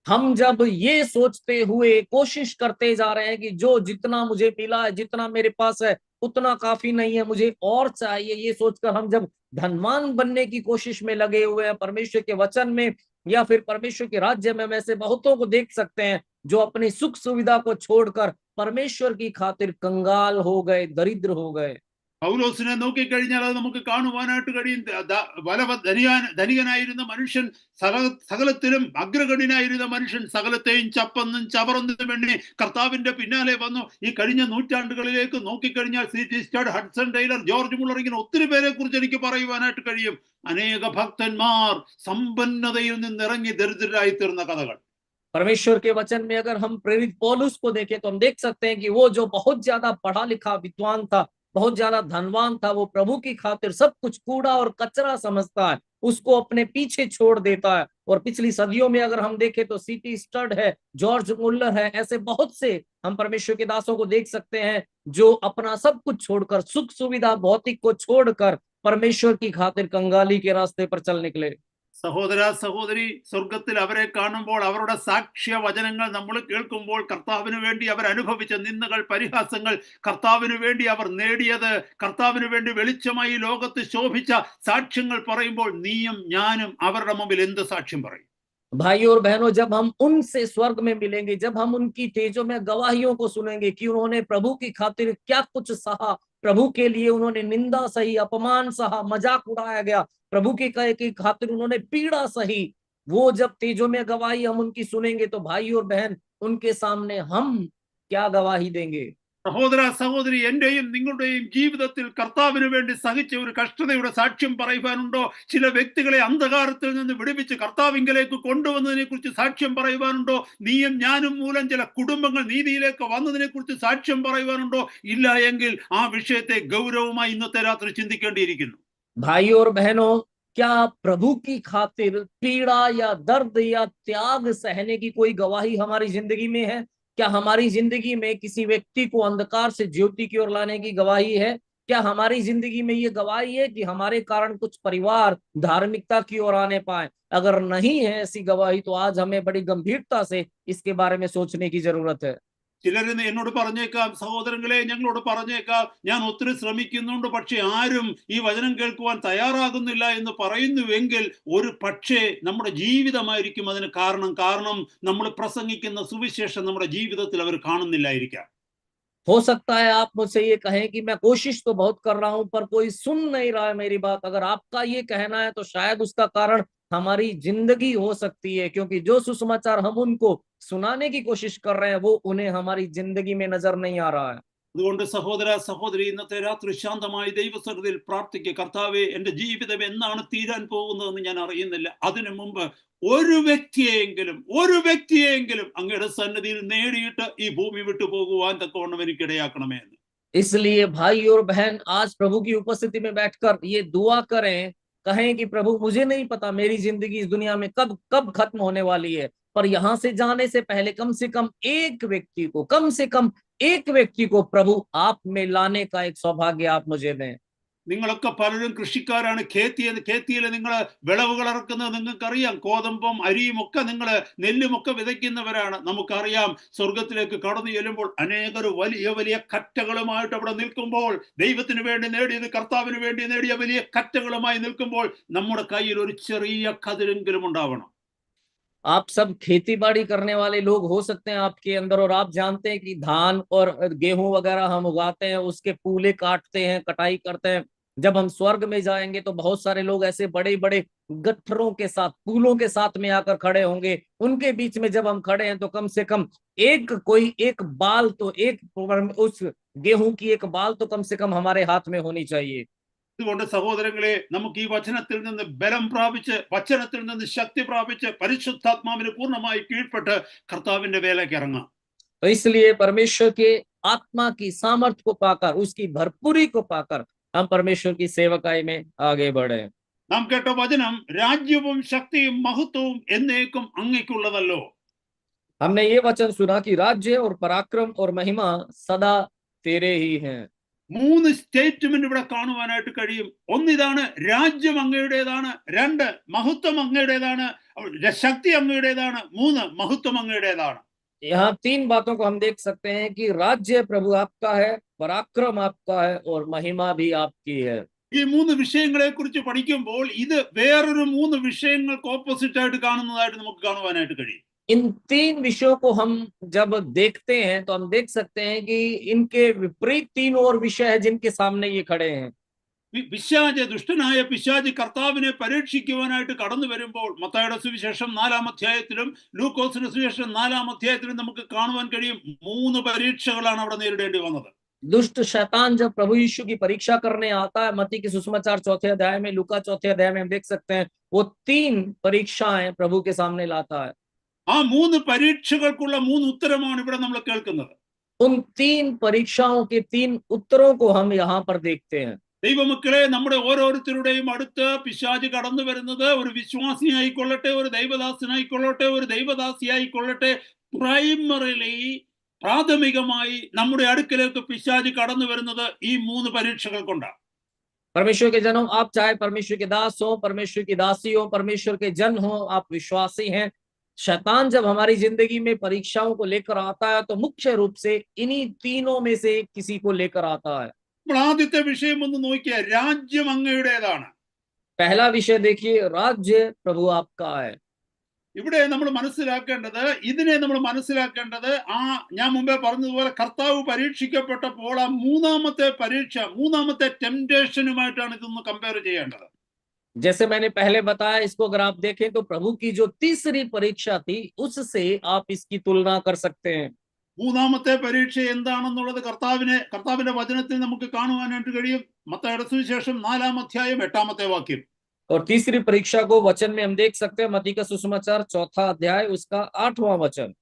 हम जब ये सोचते हुए कोशिश करते जा रहे हैं कि जो जितना मुझे मिला है, जितना मेरे पास है, उतना काफी नहीं है, मुझे और चाहिए, ये सोचकर हम जब धनवान बनने की कोशिश में लगे हुए हैं परमेश्वर के वचन में या फिर परमेश्वर के राज्य में, वैसे बहुतों को देख सकते हैं जो अपनी सुख सुविधा को छोड़कर परमेश्वर की खातिर कंगाल हो गए, दरिद्र हो गए। പൗലോസിനെ നോക്കിക്കഴിഞ്ഞാൽ അത് നമുക്ക് കാണുവാനായിട്ട് കഴിയും. ധനികനായിരുന്ന മനുഷ്യൻ, സകലത്തിലും അഗ്രഗണ്യനായിരുന്ന മനുഷ്യൻ, സകലത്തെയും ചപ്പന്നും ചവറന്നും വേണ്ടി കർത്താവിന്റെ പിന്നാലെ വന്നു. ഈ കഴിഞ്ഞ നൂറ്റാണ്ടുകളിലേക്ക് നോക്കിക്കഴിഞ്ഞാൽ C.T. Studd, Hudson Taylor, George Muller, ഇങ്ങനെ ഒത്തിരി പേരെ കുറിച്ച് എനിക്ക് പറയുവാനായിട്ട് കഴിയും. അനേക ഭക്തന്മാർ സമ്പന്നതയിൽ നിന്നിറങ്ങി ദരിദ്രരായി തീർന്ന കഥകൾ. परमेश्वर के वचन में अगर हम प्रेरित पौलुस को देखें तो हम देख सकते हैं कि वो जो बहुत ज्यादा पढ़ा लिखा विद्वान था, बहुत ज्यादा धनवान था, वो प्रभु की खातिर सब कुछ कूड़ा और कचरा समझता है, उसको अपने पीछे छोड़ देता है। और पिछली सदियों में अगर हम देखें तो C.T. स्टड है, जॉर्ज मुल्लर है, ऐसे बहुत से हम परमेश्वर के दासों को देख सकते हैं जो अपना सब कुछ छोड़कर, सुख सुविधा भौतिक को छोड़कर परमेश्वर की खातिर कंगाली के रास्ते पर चल निकले। സഹോദര സഹോദരി, സ്വർഗത്തിൽ അവരെ കാണുമ്പോൾ, അവരുടെ സാക്ഷ്യ വചനങ്ങൾ നമ്മൾ കേൾക്കുമ്പോൾ, കർത്താവിന് വേണ്ടി അവർ അനുഭവിച്ച നിന്ദകൾ, പരിഹാസങ്ങൾ, കർത്താവിന് വേണ്ടി അവർ നേടിയത്, കർത്താവിന് വേണ്ടി വെളിച്ചമായി ലോകത്ത് ശോഭിച്ച സാക്ഷ്യങ്ങൾ പറയുമ്പോൾ നീയും ഞാനും അവരുടെ മുമ്പിൽ എന്ത് സാക്ഷ്യം പറയും? भाइयों और बहनों, जब हम उनसे स्वर्ग में मिलेंगे, जब हम उनकी तेजों में गवाहियों को सुनेंगे कि उन्होंने प्रभु की खातिर क्या कुछ सहा, प्रभु के लिए उन्होंने निंदा सही, अपमान सहा, मजाक उड़ाया गया, प्रभु की खातिर उन्होंने पीड़ा सही, वो जब तेजों में गवाही हम उनकी सुनेंगे तो भाई और बहन, उनके सामने हम क्या गवाही देंगे? സഹോദര സഹോദരി, എന്റെയും നിങ്ങളുടെയും ജീവിതത്തിൽ കർത്താവിന് വേണ്ടി സഹിച്ച ഒരു കഷ്ടതയുടെ സാക്ഷ്യം പറയുവാനുണ്ടോ? ചില വ്യക്തികളെ അന്ധകാരത്തിൽ നിന്ന് വിടുവിച്ച് കർത്താവിങ്കലേക്ക് കൊണ്ടുവന്നതിനെ കുറിച്ച് സാക്ഷ്യം പറയുവാനുണ്ടോ? നീയും ഞാനും മൂലം ചില കുടുംബങ്ങൾ നീതിയിലേക്ക് വന്നതിനെ കുറിച്ച് സാക്ഷ്യം പറയുവാനുണ്ടോ? ഇല്ല എങ്കിൽ ആ വിഷയത്തെ ഗൗരവമായി ഇന്നത്തെ രാത്രി ചിന്തിക്കേണ്ടിയിരിക്കുന്നു. भाई और बहनों, क्या प्रभु की खातिर पीड़ा या दर्द या त्याग सहने की कोई गवाही हमारी जिंदगी में है? क्या हमारी जिंदगी में किसी व्यक्ति को अंधकार से ज्योति की ओर लाने की गवाही है? क्या हमारी जिंदगी में ये गवाही है कि हमारे कारण कुछ परिवार धार्मिकता की ओर आने पाए? अगर नहीं है ऐसी गवाही, तो आज हमें बड़ी गंभीरता से इसके बारे में सोचने की जरूरत है। ചിലർ എന്നോട് പറഞ്ഞേക്കാം, സഹോദരങ്ങളെ ഞങ്ങളോട് പറഞ്ഞേക്കാം, ഞാൻ ഒത്തിരി ശ്രമിക്കുന്നുണ്ട്, പക്ഷെ ആരും ഈ വചനം കേൾക്കുവാൻ തയ്യാറാകുന്നില്ല എന്ന് പറയുന്നുവെങ്കിൽ ഒരു പക്ഷേ നമ്മുടെ ജീവിതമായിരിക്കും അതിന് കാരണം നമ്മൾ പ്രസംഗിക്കുന്ന സുവിശേഷം നമ്മുടെ ജീവിതത്തിൽ അവർ കാണുന്നില്ലായിരിക്കാം. हो सकता है आप मुझसे ये कहें कि मैं कोशिश तो बहुत कर रहा हूं पर कोई सुन नहीं रहा है मेरी बात। अगर आपका ये कहना है तो शायद उसका कारण हमारी जिंदगी हो सकती है, क्योंकि जो सुसमाचार हम उनको सुनाने की कोशिश कर रहे हैं वो उन्हें हमारी जिंदगी में नजर नहीं आ रहा है। അതുകൊണ്ട് സഹോദര സഹോദരി, ഇന്നത്തെ രാത്രി ശാന്തമായി ദൈവസന്നിധിയിൽ പ്രാർത്ഥിക്കുക. കർത്താവേ, എന്റെ ജീവിതം എന്നാണ് തീരാൻ പോകുന്നതെന്ന് ഞാൻ അറിയുന്നില്ല. അതിനു മുമ്പ് ഒരു വ്യക്തിയെങ്കിലും അങ്ങയുടെ സന്നിധിയിൽ നേടിയിട്ട് ഈ ഭൂമി വിട്ടു പോകുവാൻ തക്കവണ്ണം എനിക്കിടയാക്കണമേ എന്ന്. इसलिए भाई और बहन, आज प्रभु की उपस्थिति में बैठकर ये दुआ करें, कहें कि प्रभु मुझे नहीं पता मेरी जिंदगी इस दुनिया में कब खत्म होने वाली है, पर यहाँ से जाने से पहले कम से कम एक व्यक्ति को प्रभु आप में लाने का एक सौभाग्य आप मुझे दें। നിങ്ങളൊക്കെ പലരും കൃഷിക്കാരാണ്. ഖേത്തിയിൽ നിങ്ങൾ വിളവുകൾ ഇറക്കുന്നത് നിങ്ങൾക്കറിയാം. കോതമ്പും അരിയും ഒക്കെ നിങ്ങൾ നെല്ലുമൊക്കെ വിതയ്ക്കുന്നവരാണ്. നമുക്കറിയാം, സ്വർഗത്തിലേക്ക് കടന്നു ചെല്ലുമ്പോൾ അനേകർ വലിയ വലിയ കറ്റകളുമായിട്ട് അവിടെ നിൽക്കുമ്പോൾ, ദൈവത്തിന് വേണ്ടി നേടിയത്, കർത്താവിന് വേണ്ടി നേടിയ വലിയ കറ്റകളുമായി നിൽക്കുമ്പോൾ നമ്മുടെ കയ്യിൽ ഒരു ചെറിയ കതിരെങ്കിലും ഉണ്ടാവണം. आप सब खेती बाड़ी करने वाले लोग हो सकते हैं आपके अंदर, और आप जानते हैं कि धान और गेहूं वगैरह हम उगाते हैं, उसके पूले काटते हैं, कटाई करते हैं। जब हम स्वर्ग में जाएंगे तो बहुत सारे लोग ऐसे बड़े बड़े गट्ठरों के साथ, पूलों के साथ में आकर खड़े होंगे। उनके बीच में जब हम खड़े हैं तो कम से कम एक बाल तो उस गेहूं की एक बाल तो कम से कम हमारे हाथ में होनी चाहिए। അതുകൊണ്ട് സഹോദരങ്ങളെ, നമുക്ക് ഈ വചനത്തിൽ നിന്ന് ബലം പ്രാപിച്ച്, വചനത്തിൽ നിന്ന് ശക്തി പ്രാപിച്ച്, പരിശുദ്ധാത്മാവിന് പൂർണ്ണമായി കീഴ്പ്പെട്ട് കർത്താവിന്റെ വേലയ്ക്ക് ഇറങ്ങാം. तो इसलिए परमेश्वर के आत्मा की सामर्थ्य को पाकर, उसकी भरपूरी को पाकर हम परमेश्वर की सेवकाई में आगे बढ़े। നാം കേട്ട വചനം, രാജ്യവും ശക്തിയും മഹത്വവും എന്നേക്കും അങ്ങേക്കുള്ളതല്ലോ. हमने ये वचन सुना कि राज्य और पराक्रम और महिमा सदा तेरे ही हैं। 3 സ്റ്റേറ്റ്മെന്റ് ഇവിടെ കാണുവാനായിട്ട് കഴിയും. ഒന്നിതാണ്, രാജ്യം അങ്ങയുടേതാണ്. 2, മഹത്വം അങ്ങയുടേതാണ്. ശക്തി അങ്ങയുടേതാണ്. 3, മഹത്വം അങ്ങയുടേതാണ്. यहाँ 3 बातों को हम देख सकते हैं कि राज्य प्रभु आपका है, पराक्रम आपका है और महिमा भी आपकी है। ഈ 3 വിഷയങ്ങളെ കുറിച്ച് പഠിക്കുമ്പോൾ ഇത് വേറൊരു 3 വിഷയങ്ങൾക്ക് ഓപ്പോസിറ്റ് ആയിട്ട് കാണുന്നതായിട്ട് നമുക്ക് കാണുവാനായിട്ട് കഴിയും. इन 3 विषयों को हम जब देखते हैं तो हम देख सकते हैं कि इनके विपरीत 3 और विषय है जिनके सामने ये खड़े हैं। ദുഷ്ടനായ പിശാച് കർത്താവിനെ പരീക്ഷിക്കുവാനായിട്ട് കടന്നു വരുമ്പോൾ മത്തായിയുടെ സുവിശേഷം 4-ാം അധ്യായത്തിലും ലൂക്കോസിന്റെ സുവിശേഷം 4-ാം അധ്യായത്തിലും നമുക്ക് കാണുവാൻ കഴിയും, 3 പരീക്ഷകളാണ് അവിടെ നേരിടേണ്ടി വന്നത്. दुष्ट शैतान जब प्रभु यीशु की परीक्षा करने आता है, मत्ती के सुसमाचार 4थे अध्याय में, लूका 4थे अध्याय में हम देख सकते हैं, वो 3 परीक्षाएं प्रभु के सामने लाता है। ആ 3 പരീക്ഷകൾക്കുള്ള 3 ഉത്തരമാണ് ഇവിടെ നമ്മൾ കേൾക്കുന്നത്. उन 3 परीक्षाओं के 3 उत्तरों को हम यहाँ पर देखते हैं। ദൈവമക്കളെ, നമ്മുടെ ഓരോരുത്തരുടെയും അടുത്ത് പിശാച് കടന്നു വരുന്നത് ഒരു വിശ്വാസിയായിക്കൊള്ളട്ടെ, ഒരു ദൈവദാസനായിക്കൊള്ളട്ടെ, ഒരു ദൈവദാസിയായിക്കൊള്ളട്ടെ, പ്രാഥമികമായി നമ്മുടെ അടുക്കലേക്ക് പിശാച് കടന്നു വരുന്നത് ഈ 3 പരീക്ഷകൾ കൊണ്ടാണ്. परमेश्वर के जन हो, आप चाहे परमेश्वर के दास हो, परमेश्वर की दासी हो, परमेश्वर के जन हो, आप विश्वासी हैं, शैतान जब हमारी जिंदगी में परीक्षाओं को लेकर आता है तो मुख्य रूप से इन्हीं 3 में से किसी को लेकर आता है। ആദ്യത്തെ വിഷയം ഒന്ന് നോക്കിയാൽ, രാജ്യം അങ്ങയുടേതാണ്. पहला विषय देखिए, राज्य प्रभु आपका है। ഇവിടെ നമ്മൾ മനസ്സിലാക്കേണ്ടത്, ഞാൻ മുമ്പേ പറഞ്ഞതുപോലെ കർത്താവ് പരീക്ഷിക്കപ്പെട്ടപ്പോൾ ആ 3ാമത്തെ പരീക്ഷ, 3ാമത്തെ ടെംപ്റ്റേഷനുമായിട്ടാണ് ഇതൊന്ന് കമ്പയർ ചെയ്യേണ്ടത്. जैसे मैंने पहले बताया, इसको अगर आप देखें तो प्रभु की जो तीसरी परीक्षा थी उससे आप इसकी तुलना कर सकते हैं। 3ാമത്തെ പരീക്ഷ എന്താണെന്നുള്ളത് കർത്താവിന്റെ വചനത്തിൽ നമുക്ക് കാണുവാനായിട്ട് കഴിയും. മത്തായിയുടെ സുവിശേഷം 4-ാം അധ്യായം 8-ാമത്തെ വാക്യം. और तीसरी परीक्षा को वचन में हम देख सकते हैं, मत्ती का सुसमाचार 4था अध्याय उसका 8वां वचन।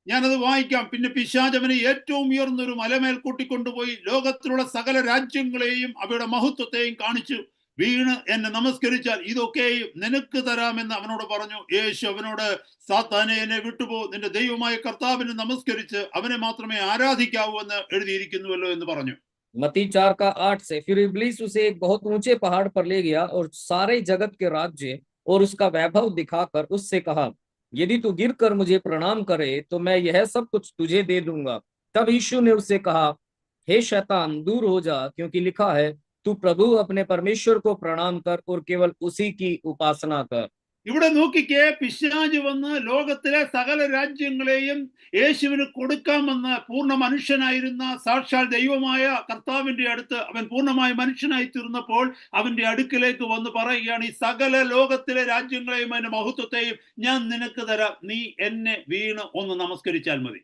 ഞാനത് വായിക്കാം. പിന്നെ പിശാച് അവനെ ഏറ്റവും ഉയർന്നൊരു മലമേൽ കൂട്ടിക്കൊണ്ടുപോയി ലോകത്തിലുള്ള സകല രാജ്യങ്ങളെയും അവയുടെ മഹത്വത്തെയും കാണിച്ചു. വീണ് എന്നെ നമസ്കരിച്ചാൽ ഇതൊക്കെയും നിനക്ക് തരാമെന്ന് അവനോട് പറഞ്ഞു. യേശു അവനോട്, സാത്താനെ, എന്നെ വിട്ടുപോ, നിന്റെ ദൈവമായ കർത്താവിനെ നമസ്കരിച്ച് അവനെ മാത്രമേ ആരാധിക്കാവൂ എന്ന് എഴുതിയിരിക്കുന്നുവല്ലോ എന്ന് പറഞ്ഞു. मत्ती 4:8 से, फिर इब्लीस उसे एक बहुत ऊंचे पहाड़ पर ले गया और सारे जगत के राज्य और उसका वैभव दिखाकर उससे कहा, यदि तू गिर कर मुझे प्रणाम करे तो मैं यह सब कुछ तुझे दे दूंगा। तब यीशु ने उससे कहा, हे शैतान, दूर हो जा, क्योंकि लिखा है, तू प्रभु अपने परमेश्वर को प्रणाम कर और केवल उसी की उपासना कर। ഇവിടെ നോക്കിക്കേ, പിശാച് വന്ന് ലോകത്തിലെ സകല രാജ്യങ്ങളെയും യേശുവിന് കൊടുക്കാമെന്ന് പൂർണ്ണ മനുഷ്യനായിരുന്ന സാക്ഷാൽ ദൈവമായ കർത്താവിന്റെ അടുത്ത് അവൻ പൂർണ്ണമായ മനുഷ്യനായി തീർന്നപ്പോൾ അവന്റെ അടുക്കിലേക്ക് വന്ന് പറയുകയാണ്, ഈ സകല ലോകത്തിലെ രാജ്യങ്ങളെയും അതിന്റെ മഹത്വത്തെയും ഞാൻ നിനക്ക് തരാം, നീ എന്നെ വീണ് ഒന്ന് നമസ്കരിച്ചാൽ മതി.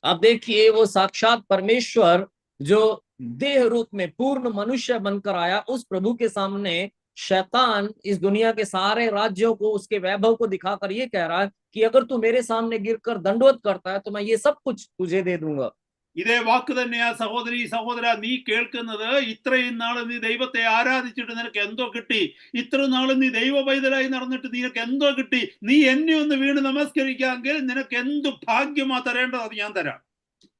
अब देखिए, वो साक्षात परमेश्वर जो देह रूप में पूर्ण मनुष्य बनकर आया, उस प्रभु के सामने शैतान इस दुनिया के सारे राज्यों को, उसके वैभव को दिखाकर ये कह रहा है कि अगर तू मेरे सामने गिरकर दंडवत करता है तो मैं ये सब कुछ तुझे दे दूंगा। ഇതേ വാക്ക് തന്നെയാ സഹോദരി, സഹോദര, നീ കേൾക്കുന്നത്. ഇത്രയും നാള് നീ ദൈവത്തെ ആരാധിച്ചിട്ട് നിനക്ക് എന്തോ കിട്ടി? ഇത്ര നാള് നീ ദൈവ പൈതലായി നടന്നിട്ട് നിനക്ക് എന്തോ കിട്ടി? നീ എന്നെ ഒന്ന് വീണ് നമസ്കരിക്കാമെങ്കിൽ നിനക്ക് എന്ത് ഭാഗ്യമാ തരേണ്ടത്, അത് ഞാൻ തരാം.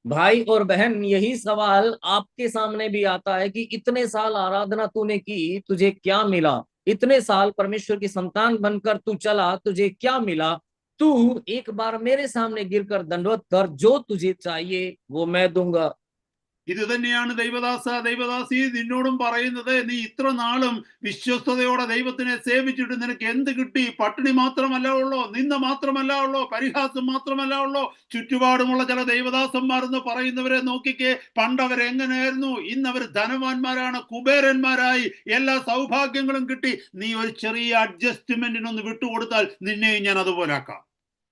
भाई और बहन, यही सवाल आपके सामने भी आता है कि इतने साल आराधना तूने की, तुझे क्या मिला? इतने साल परमेश्वर की संतान बनकर तू चला, तुझे क्या मिला? तू एक बार मेरे सामने गिरकर दंडवत कर, जो तुझे चाहिए वो मैं दूंगा। ഇത് തന്നെയാണ് ദൈവദാസ, ദൈവദാസി നിന്നോടും പറയുന്നത്. നീ ഇത്ര നാളും വിശ്വസ്തയോടെ ദൈവത്തിനെ സേവിച്ചിട്ട് നിനക്ക് എന്ത് കിട്ടി? പട്ടിണി മാത്രമല്ല ഉള്ളോ, നിന്ന മാത്രമല്ല ഉള്ളോ, പരിഹാസം മാത്രമല്ല ഉള്ളോ. ചുറ്റുപാടുമുള്ള ചില ദൈവദാസന്മാരെന്ന് പറയുന്നവരെ നോക്കിക്കേ, പണ്ടവരെങ്ങനെയായിരുന്നു, ഇന്നവർ ധനവാന്മാരാണ്, കുബേരന്മാരായി, എല്ലാ സൗഭാഗ്യങ്ങളും കിട്ടി. നീ ഒരു ചെറിയ അഡ്ജസ്റ്റ്മെന്റിനൊന്ന് വിട്ടുകൊടുത്താൽ നിന്നെയും ഞാൻ അതുപോലെ ആക്കാം.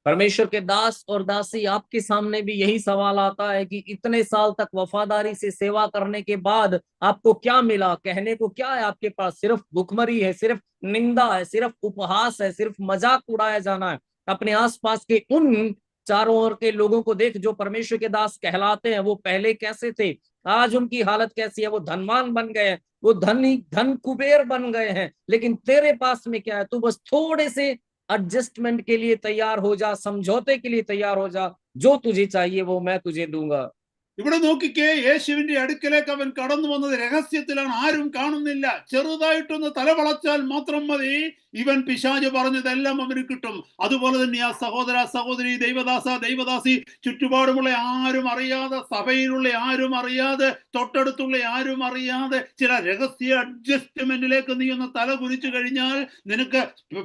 परमेश्वर के दास और दासी, आपके सामने भी यही सवाल आता है कि इतने साल तक वफादारी से सेवा करने के बाद आपको क्या मिला? कहने को क्या है आपके पास? सिर्फ भुखमरी है, सिर्फ निंदा है, सिर्फ उपहास है, सिर्फ मजाक उड़ाया जाना है। अपने आसपास के उन चारों ओर के लोगों को देख जो परमेश्वर के दास कहलाते हैं, वो पहले कैसे थे, आज उनकी हालत कैसी है? वो धनवान बन गए हैं, वो धन कुबेर बन गए हैं, लेकिन तेरे पास में क्या है? तू बस थोड़े से एडजस्टमेंट के लिए तैयार हो जा, समझौते के लिए तैयार हो जा, जो तुझे चाहिए वो मैं तुझे दूंगा। ഇവിടെ നോക്കിക്കേ, യേശുവിന്റെ അടുക്കലേക്ക് അവൻ കടന്നു വന്നത് രഹസ്യത്തിലാണ്, ആരും കാണുന്നില്ല. ചെറുതായിട്ടൊന്ന് തലവളച്ചാൽ മാത്രം മതി, ഇവൻ പിശാച് പറഞ്ഞതെല്ലാം അവന് കിട്ടും. അതുപോലെ തന്നെ ആ സഹോദര, സഹോദരി, ദൈവദാസ, ദൈവദാസി, ചുറ്റുപാടുമുള്ള ആരും അറിയാതെ, സഭയിലുള്ള ആരും അറിയാതെ, തൊട്ടടുത്തുള്ള ആരും അറിയാതെ ചില രഹസ്യ അഡ്ജസ്റ്റ്മെന്റിലേക്ക് നീ ഒന്ന് തല കുനിച്ചു കഴിഞ്ഞാൽ നിനക്ക്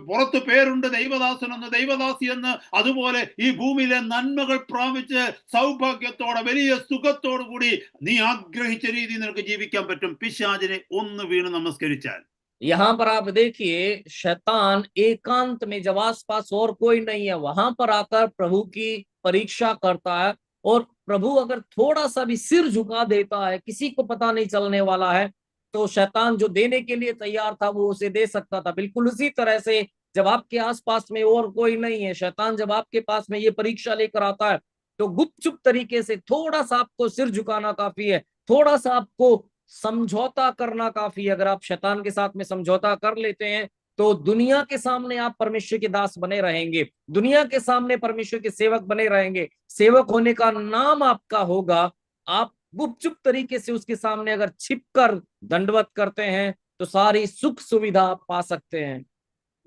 പുറത്ത് പേരുണ്ട്, ദൈവദാസനെന്ന്, ദൈവദാസി എന്ന്. അതുപോലെ ഈ ഭൂമിയിലെ നന്മകൾ പ്രാപിച്ച് സൗഭാഗ്യത്തോടെ വലിയ സുഖത്തോടു കൂടി നീ ആഗ്രഹിച്ച രീതിയിൽ നിനക്ക് ജീവിക്കാൻ പറ്റും, പിശാചിനെ ഒന്ന് വീണ് നമസ്കരിച്ചാൽ. यहाँ पर आप देखिए, शैतान एकांत में, जब आसपास और कोई नहीं है, वहां पर आकर प्रभु की परीक्षा करता है। और प्रभु अगर थोड़ा सा भी सिर झुका देता है, किसी को पता नहीं चलने वाला है, तो शैतान जो देने के लिए तैयार था वो उसे दे सकता था। बिल्कुल उसी तरह से जब आपके आसपास में और कोई नहीं है, शैतान जब आपके पास में ये परीक्षा लेकर आता है, तो गुपचुप तरीके से थोड़ा सा आपको सिर झुकाना काफी है, थोड़ा सा आपको समझौता करना काफी है। अगर आप शैतान के साथ में समझौता कर लेते हैं तो दुनिया के सामने आप परमेश्वर के दास बने रहेंगे, दुनिया के सामने परमेश्वर के सेवक बने रहेंगे। सेवक होने का नाम आपका होगा। आप गुपचुप तरीके से उसके सामने अगर छिपकर दंडवत करते हैं तो सारी सुख सुविधा आप पा सकते हैं।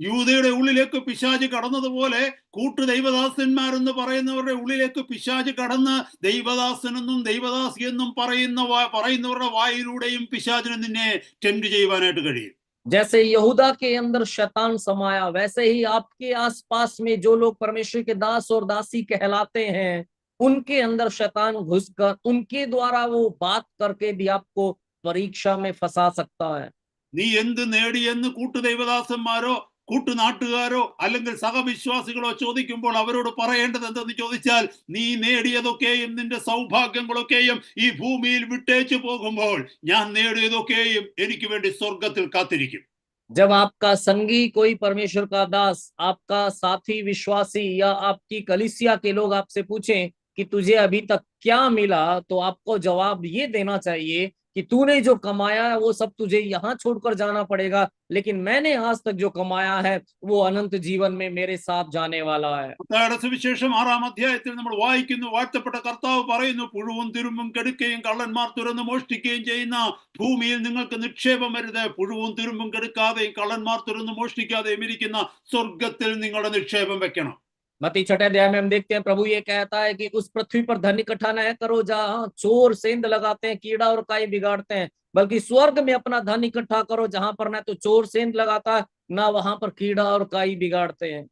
യൂദയുടെ ഉള്ളിലേക്ക് പിശാച് കടന്നതുപോലെ കൂട്ടു ദൈവദാസന്മാരെന്ന് പറയുന്നവരുടെ ഉള്ളിലേക്ക് പിശാച് കടന്ന് ദൈവദാസനെന്നും ദൈവദാസിയെന്നും പറയുന്നവരുടെ വായിലൂടെയും പിശാചിനെ നിന്നെ ടെംപ്റ്റ് ചെയ്യുവാനായിട്ട് കഴിയും. जैसे यहूदा के अंदर शैतान समाया, वैसे ही आपके आसपास में जो लोग परमेश्वर के दास और दासी कहलाते हैं, उनके अंदर शैतान घुसकर उनके द्वारा वो बात करके भी आपको परीक्षा में फंसा सकता है। നീ എന്ത് നേടിയെന്ന് കൂട്ടു ദൈവദാസന്മാരോ കൂട്ടുനാട്ടുകാരോ അല്ലെങ്കിൽ സഹവിശ്വാസികളോ ചോദിക്കുമ്പോൾ അവരോട് പറയേണ്ടത് എന്തെന്ന് ചോദിച്ചാൽ, നീ നേടിയതൊക്കെയും നിന്റെ സൗഭാഗ്യങ്ങളൊക്കെയും ഈ ഭൂമിയിൽ വിട്ടേച്ചു പോകുമ്പോൾ ഞാൻ നേടിയതൊക്കെയും എനിക്ക് വേണ്ടി സ്വർഗത്തിൽ കാത്തിരിക്കും. जब आपका संगी कोई परमेश्वर का दास, आपका साथी विश्वासी या आपकी कलीसिया के लोग आपसे पूछें कि तुझे अभी तक क्या मिला, तो आपको जवाब ये देना चाहिए कि तूने जो कमाया है वो सब तुझे यहाँ छोड़कर जाना पड़ेगा, लेकिन मैंने आज तक जो कमाया है वो अनंत जीवन में मेरे साथ जाने वाला है। മത്തായിയുടെ സുവിശേഷം 6-ാം അധ്യായത്തിൽ നമ്മൾ വായിക്കുന്നു, വാഴ്ത്തപ്പെട്ട കർത്താവ് പറയുന്നു, പുഴുവും തിരുമ്പും കെടുക്കുകയും കള്ളന്മാർ തുറന്ന് മോഷ്ടിക്കുകയും ചെയ്യുന്ന ഭൂമിയിൽ നിങ്ങൾക്ക് നിക്ഷേപം വരുത്. പുഴുവും തിരുമ്പും കെടുക്കാതെയും കള്ളന്മാർ തുറന്ന് മോഷ്ടിക്കാതെയും ഇരിക്കുന്ന സ്വർഗത്തിൽ നിങ്ങളുടെ നിക്ഷേപം വെക്കണം. मत्ती 6 अध्याय में हम देखते हैं प्रभु ये कहता है कि उस पृथ्वी पर धन इकट्ठा न करो जहां चोर सेंध लगाते हैं, कीड़ा और काई बिगाड़ते हैं, बल्कि स्वर्ग में अपना धन इकट्ठा करो जहां पर ना तो चोर सेंध लगाता है, ना वहां पर कीड़ा और काई बिगाड़ते हैं।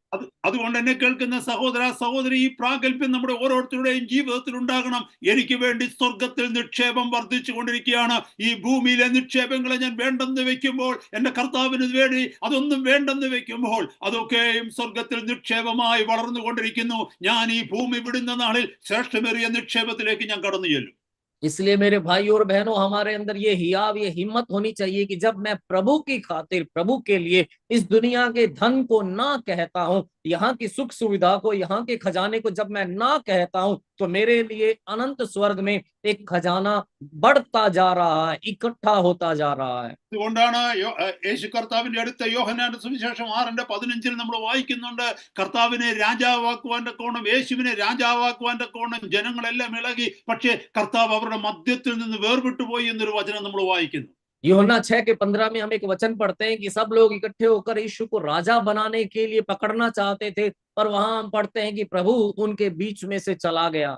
അതുകൊണ്ട് എന്നെ കേൾക്കുന്ന സഹോദര സഹോദരി, ഈ പ്രാഗൽഭ്യം നമ്മുടെ ഓരോരുത്തരുടെയും ജീവിതത്തിൽ ഉണ്ടാകണം. എനിക്ക് വേണ്ടി സ്വർഗത്തിൽ നിക്ഷേപം വർദ്ധിച്ചു കൊണ്ടിരിക്കുകയാണ്. ഈ ഭൂമിയിലെ നിക്ഷേപങ്ങളെ ഞാൻ വേണ്ടെന്ന് വെക്കുമ്പോൾ, എന്റെ കർത്താവിന് വേണ്ടി അതൊന്നും വേണ്ടെന്ന് വെക്കുമ്പോൾ, അതൊക്കെയും സ്വർഗത്തിൽ നിക്ഷേപമായി വളർന്നുകൊണ്ടിരിക്കുന്നു. ഞാൻ ഈ ഭൂമി വിടുന്ന നാളിൽ ശ്രേഷ്ഠമേറിയ നിക്ഷേപത്തിലേക്ക് ഞാൻ കടന്നു ചെല്ലും. इसलिए मेरे भाई और बहनों, हमारे अंदर ये हियाव, ये हिम्मत होनी चाहिए कि जब मैं प्रभु की खातिर, प्रभु के लिए इस दुनिया के धन को ना कहता हूं, यहाँ की सुख सुविधा को, यहाँ के खजाने को जब मैं ना कहता हूं, तो मेरे लिए अनंत स्वर्ग में एक खजाना बढ़ता जा रहा है, इकट्ठा होता जा रहा है। അതുകൊണ്ടാണ് യേശു കർത്താവിന്റെ അടുത്ത യോഹന്നാന്റെ സുവിശേഷം 6:15 നമ്മൾ വായിക്കുന്നുണ്ട്, കർത്താവിനെ രാജാവാക്കുവാന്റെ കോണം, യേശുവിനെ രാജാവാക്കുവാന്റെ കോണം ജനങ്ങളെല്ലാം ഇളകി, പക്ഷേ കർത്താവ് അവരുടെ മധ്യത്തിൽ നിന്ന് വേർവിട്ടു പോയി എന്നൊരു വചനം നമ്മൾ വായിക്കുന്നു. यूहन्ना 6:15 में हम एक वचन पढ़ते हैं कि सब लोग इकट्ठे होकर यीशु को राजा बनाने के लिए पकड़ना चाहते थे, पर वहां हम पढ़ते हैं कि प्रभु उनके बीच में से चला गया।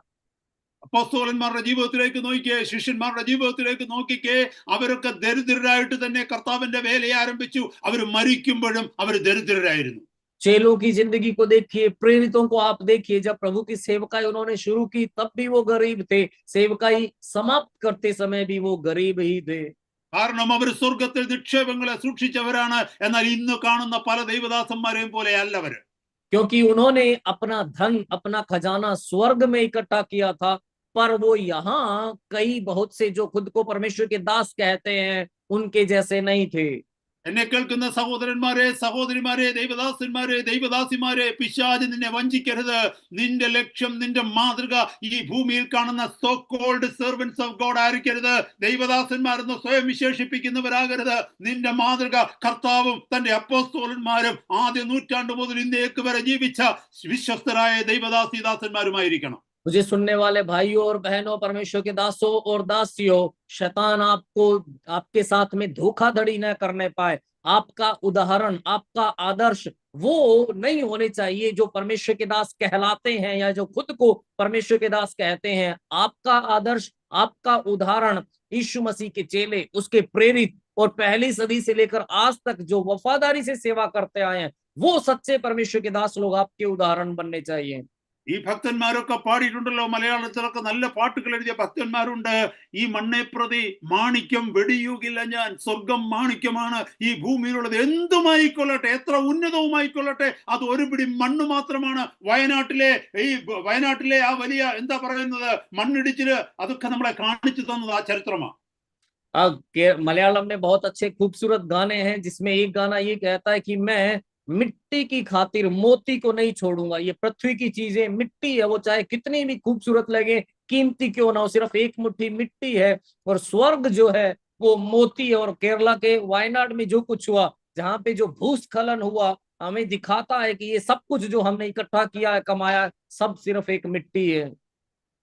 അപ്പോസ്തലന്മാരുടെ ജീവിതത്തിലേക്ക് നോക്കിക്കേ, ശിഷ്യന്മാരുടെ ജീവിതത്തിലേക്ക് നോക്കിക്കേ, അവരൊക്കെ ദരിദ്രരായിട്ട് തന്നെ കർത്താവിന്റെ വേലയെ ആരംഭിച്ചു. അവർ മരിക്കുമ്പോഴും അവർ ദരിദ്രരായിരുന്നു. चेलों की जिंदगी को देखिए, प्रेरितों को आप देखिए, जब प्रभु की सेवकाई उन्होंने शुरू की तब भी वो गरीब थे, सेवकाई समाप्त करते समय भी वो गरीब ही थे। കാരണം അവർ സ്വർഗത്തിൽ നിക്ഷേപങ്ങളെ സൂക്ഷിച്ചവരാണ്. എന്നാൽ ഇന്ന് കാണുന്ന പല ദൈവദാസന്മാരെയും പോലെ അല്ലവര്. क्योंकि उन्होंने अपना धन, अपना खजाना स्वर्ग में इकट्ठा किया था, पर वो यहाँ कई बहुत से जो खुद को परमेश्वर के दास कहते हैं उनके जैसे नहीं थे। എന്നെ കേൾക്കുന്ന സഹോദരന്മാരെ, സഹോദരിമാരെ, ദൈവദാസന്മാരെ, ദൈവദാസിമാരെ, പിശാച് നിന്നെ വഞ്ചിക്കരുത്. നിന്റെ ലക്ഷ്യം, നിന്റെ മാതൃക ഈ ഭൂമിയിൽ കാണുന്ന സോ കോൾഡ് സെർവന്റ്സ് ഓഫ് ഗോഡ് ആയിരിക്കരുത്. ദൈവദാസന്മാരെന്ന് സ്വയം വിശേഷിപ്പിക്കുന്നവരാകരുത്. നിന്റെ മാതൃക കർത്താവും തന്റെ അപ്പോസ്തലന്മാരും ആദ്യ നൂറ്റാണ്ട് മുതൽ ഇന്നേക്ക് വരെ ജീവിച്ച വിശ്വസ്തരായ ദൈവദാസിദാസന്മാരുമായിരിക്കണം. मुझे सुनने वाले भाइयों और बहनों, परमेश्वर के दासों और दासियों, शैतान आपको, आपके साथ में धोखाधड़ी न करने पाए। आपका उदाहरण, आपका आदर्श वो नहीं होने चाहिए जो परमेश्वर के दास कहलाते हैं या जो खुद को परमेश्वर के दास कहते हैं। आपका आदर्श, आपका उदाहरण यीशु मसीह के चेले, उसके प्रेरित और पहली सदी से लेकर आज तक जो वफादारी से सेवा करते आए हैं, वो सच्चे परमेश्वर के दास लोग आपके उदाहरण बनने चाहिए। ഈ ഭക്തന്മാരൊക്കെ പാടിയിട്ടുണ്ടല്ലോ, മലയാളത്തിലൊക്കെ നല്ല പാട്ടുകൾ എഴുതിയ ഭക്തന്മാരുണ്ട്. ഈ മണ്ണെ പ്രതി മാണിക്യം വെടിയുകില്ല ഞാൻ, സ്വർഗം മാണിക്യമാണ്. ഈ ഭൂമിയിലുള്ളത് എന്തുമായിക്കൊള്ളട്ടെ, എത്ര ഉന്നതവുമായിക്കൊള്ളട്ടെ, അത് ഒരു പിടി മണ്ണ് മാത്രമാണ്. വയനാട്ടിലെ ആ വലിയ എന്താ പറയുന്നത് മണ്ണിടിച്ചില്, അതൊക്കെ നമ്മളെ കാണിച്ചു തന്നത് ആ ചരിത്രമാണ്. मलयालम में बहुत अच्छे खूबसूरत गाने हैं, जिसमें एक गाना ये कहता है कि मैं मिट्टी की खातिर मोती को नहीं छोड़ूंगा। ये पृथ्वी की चीजें मिट्टी है, वो चाहे कितनी भी खूबसूरत लगे, कीमती क्यों ना हो, सिर्फ एक मुट्ठी मिट्टी है, और स्वर्ग जो है वो मोती है। और केरला के वायनाड में जो कुछ हुआ, जहाँ पे जो भूस्खलन हुआ, हमें दिखाता है कि ये सब कुछ जो हमने इकट्ठा किया है, कमाया, सब सिर्फ एक मिट्टी है।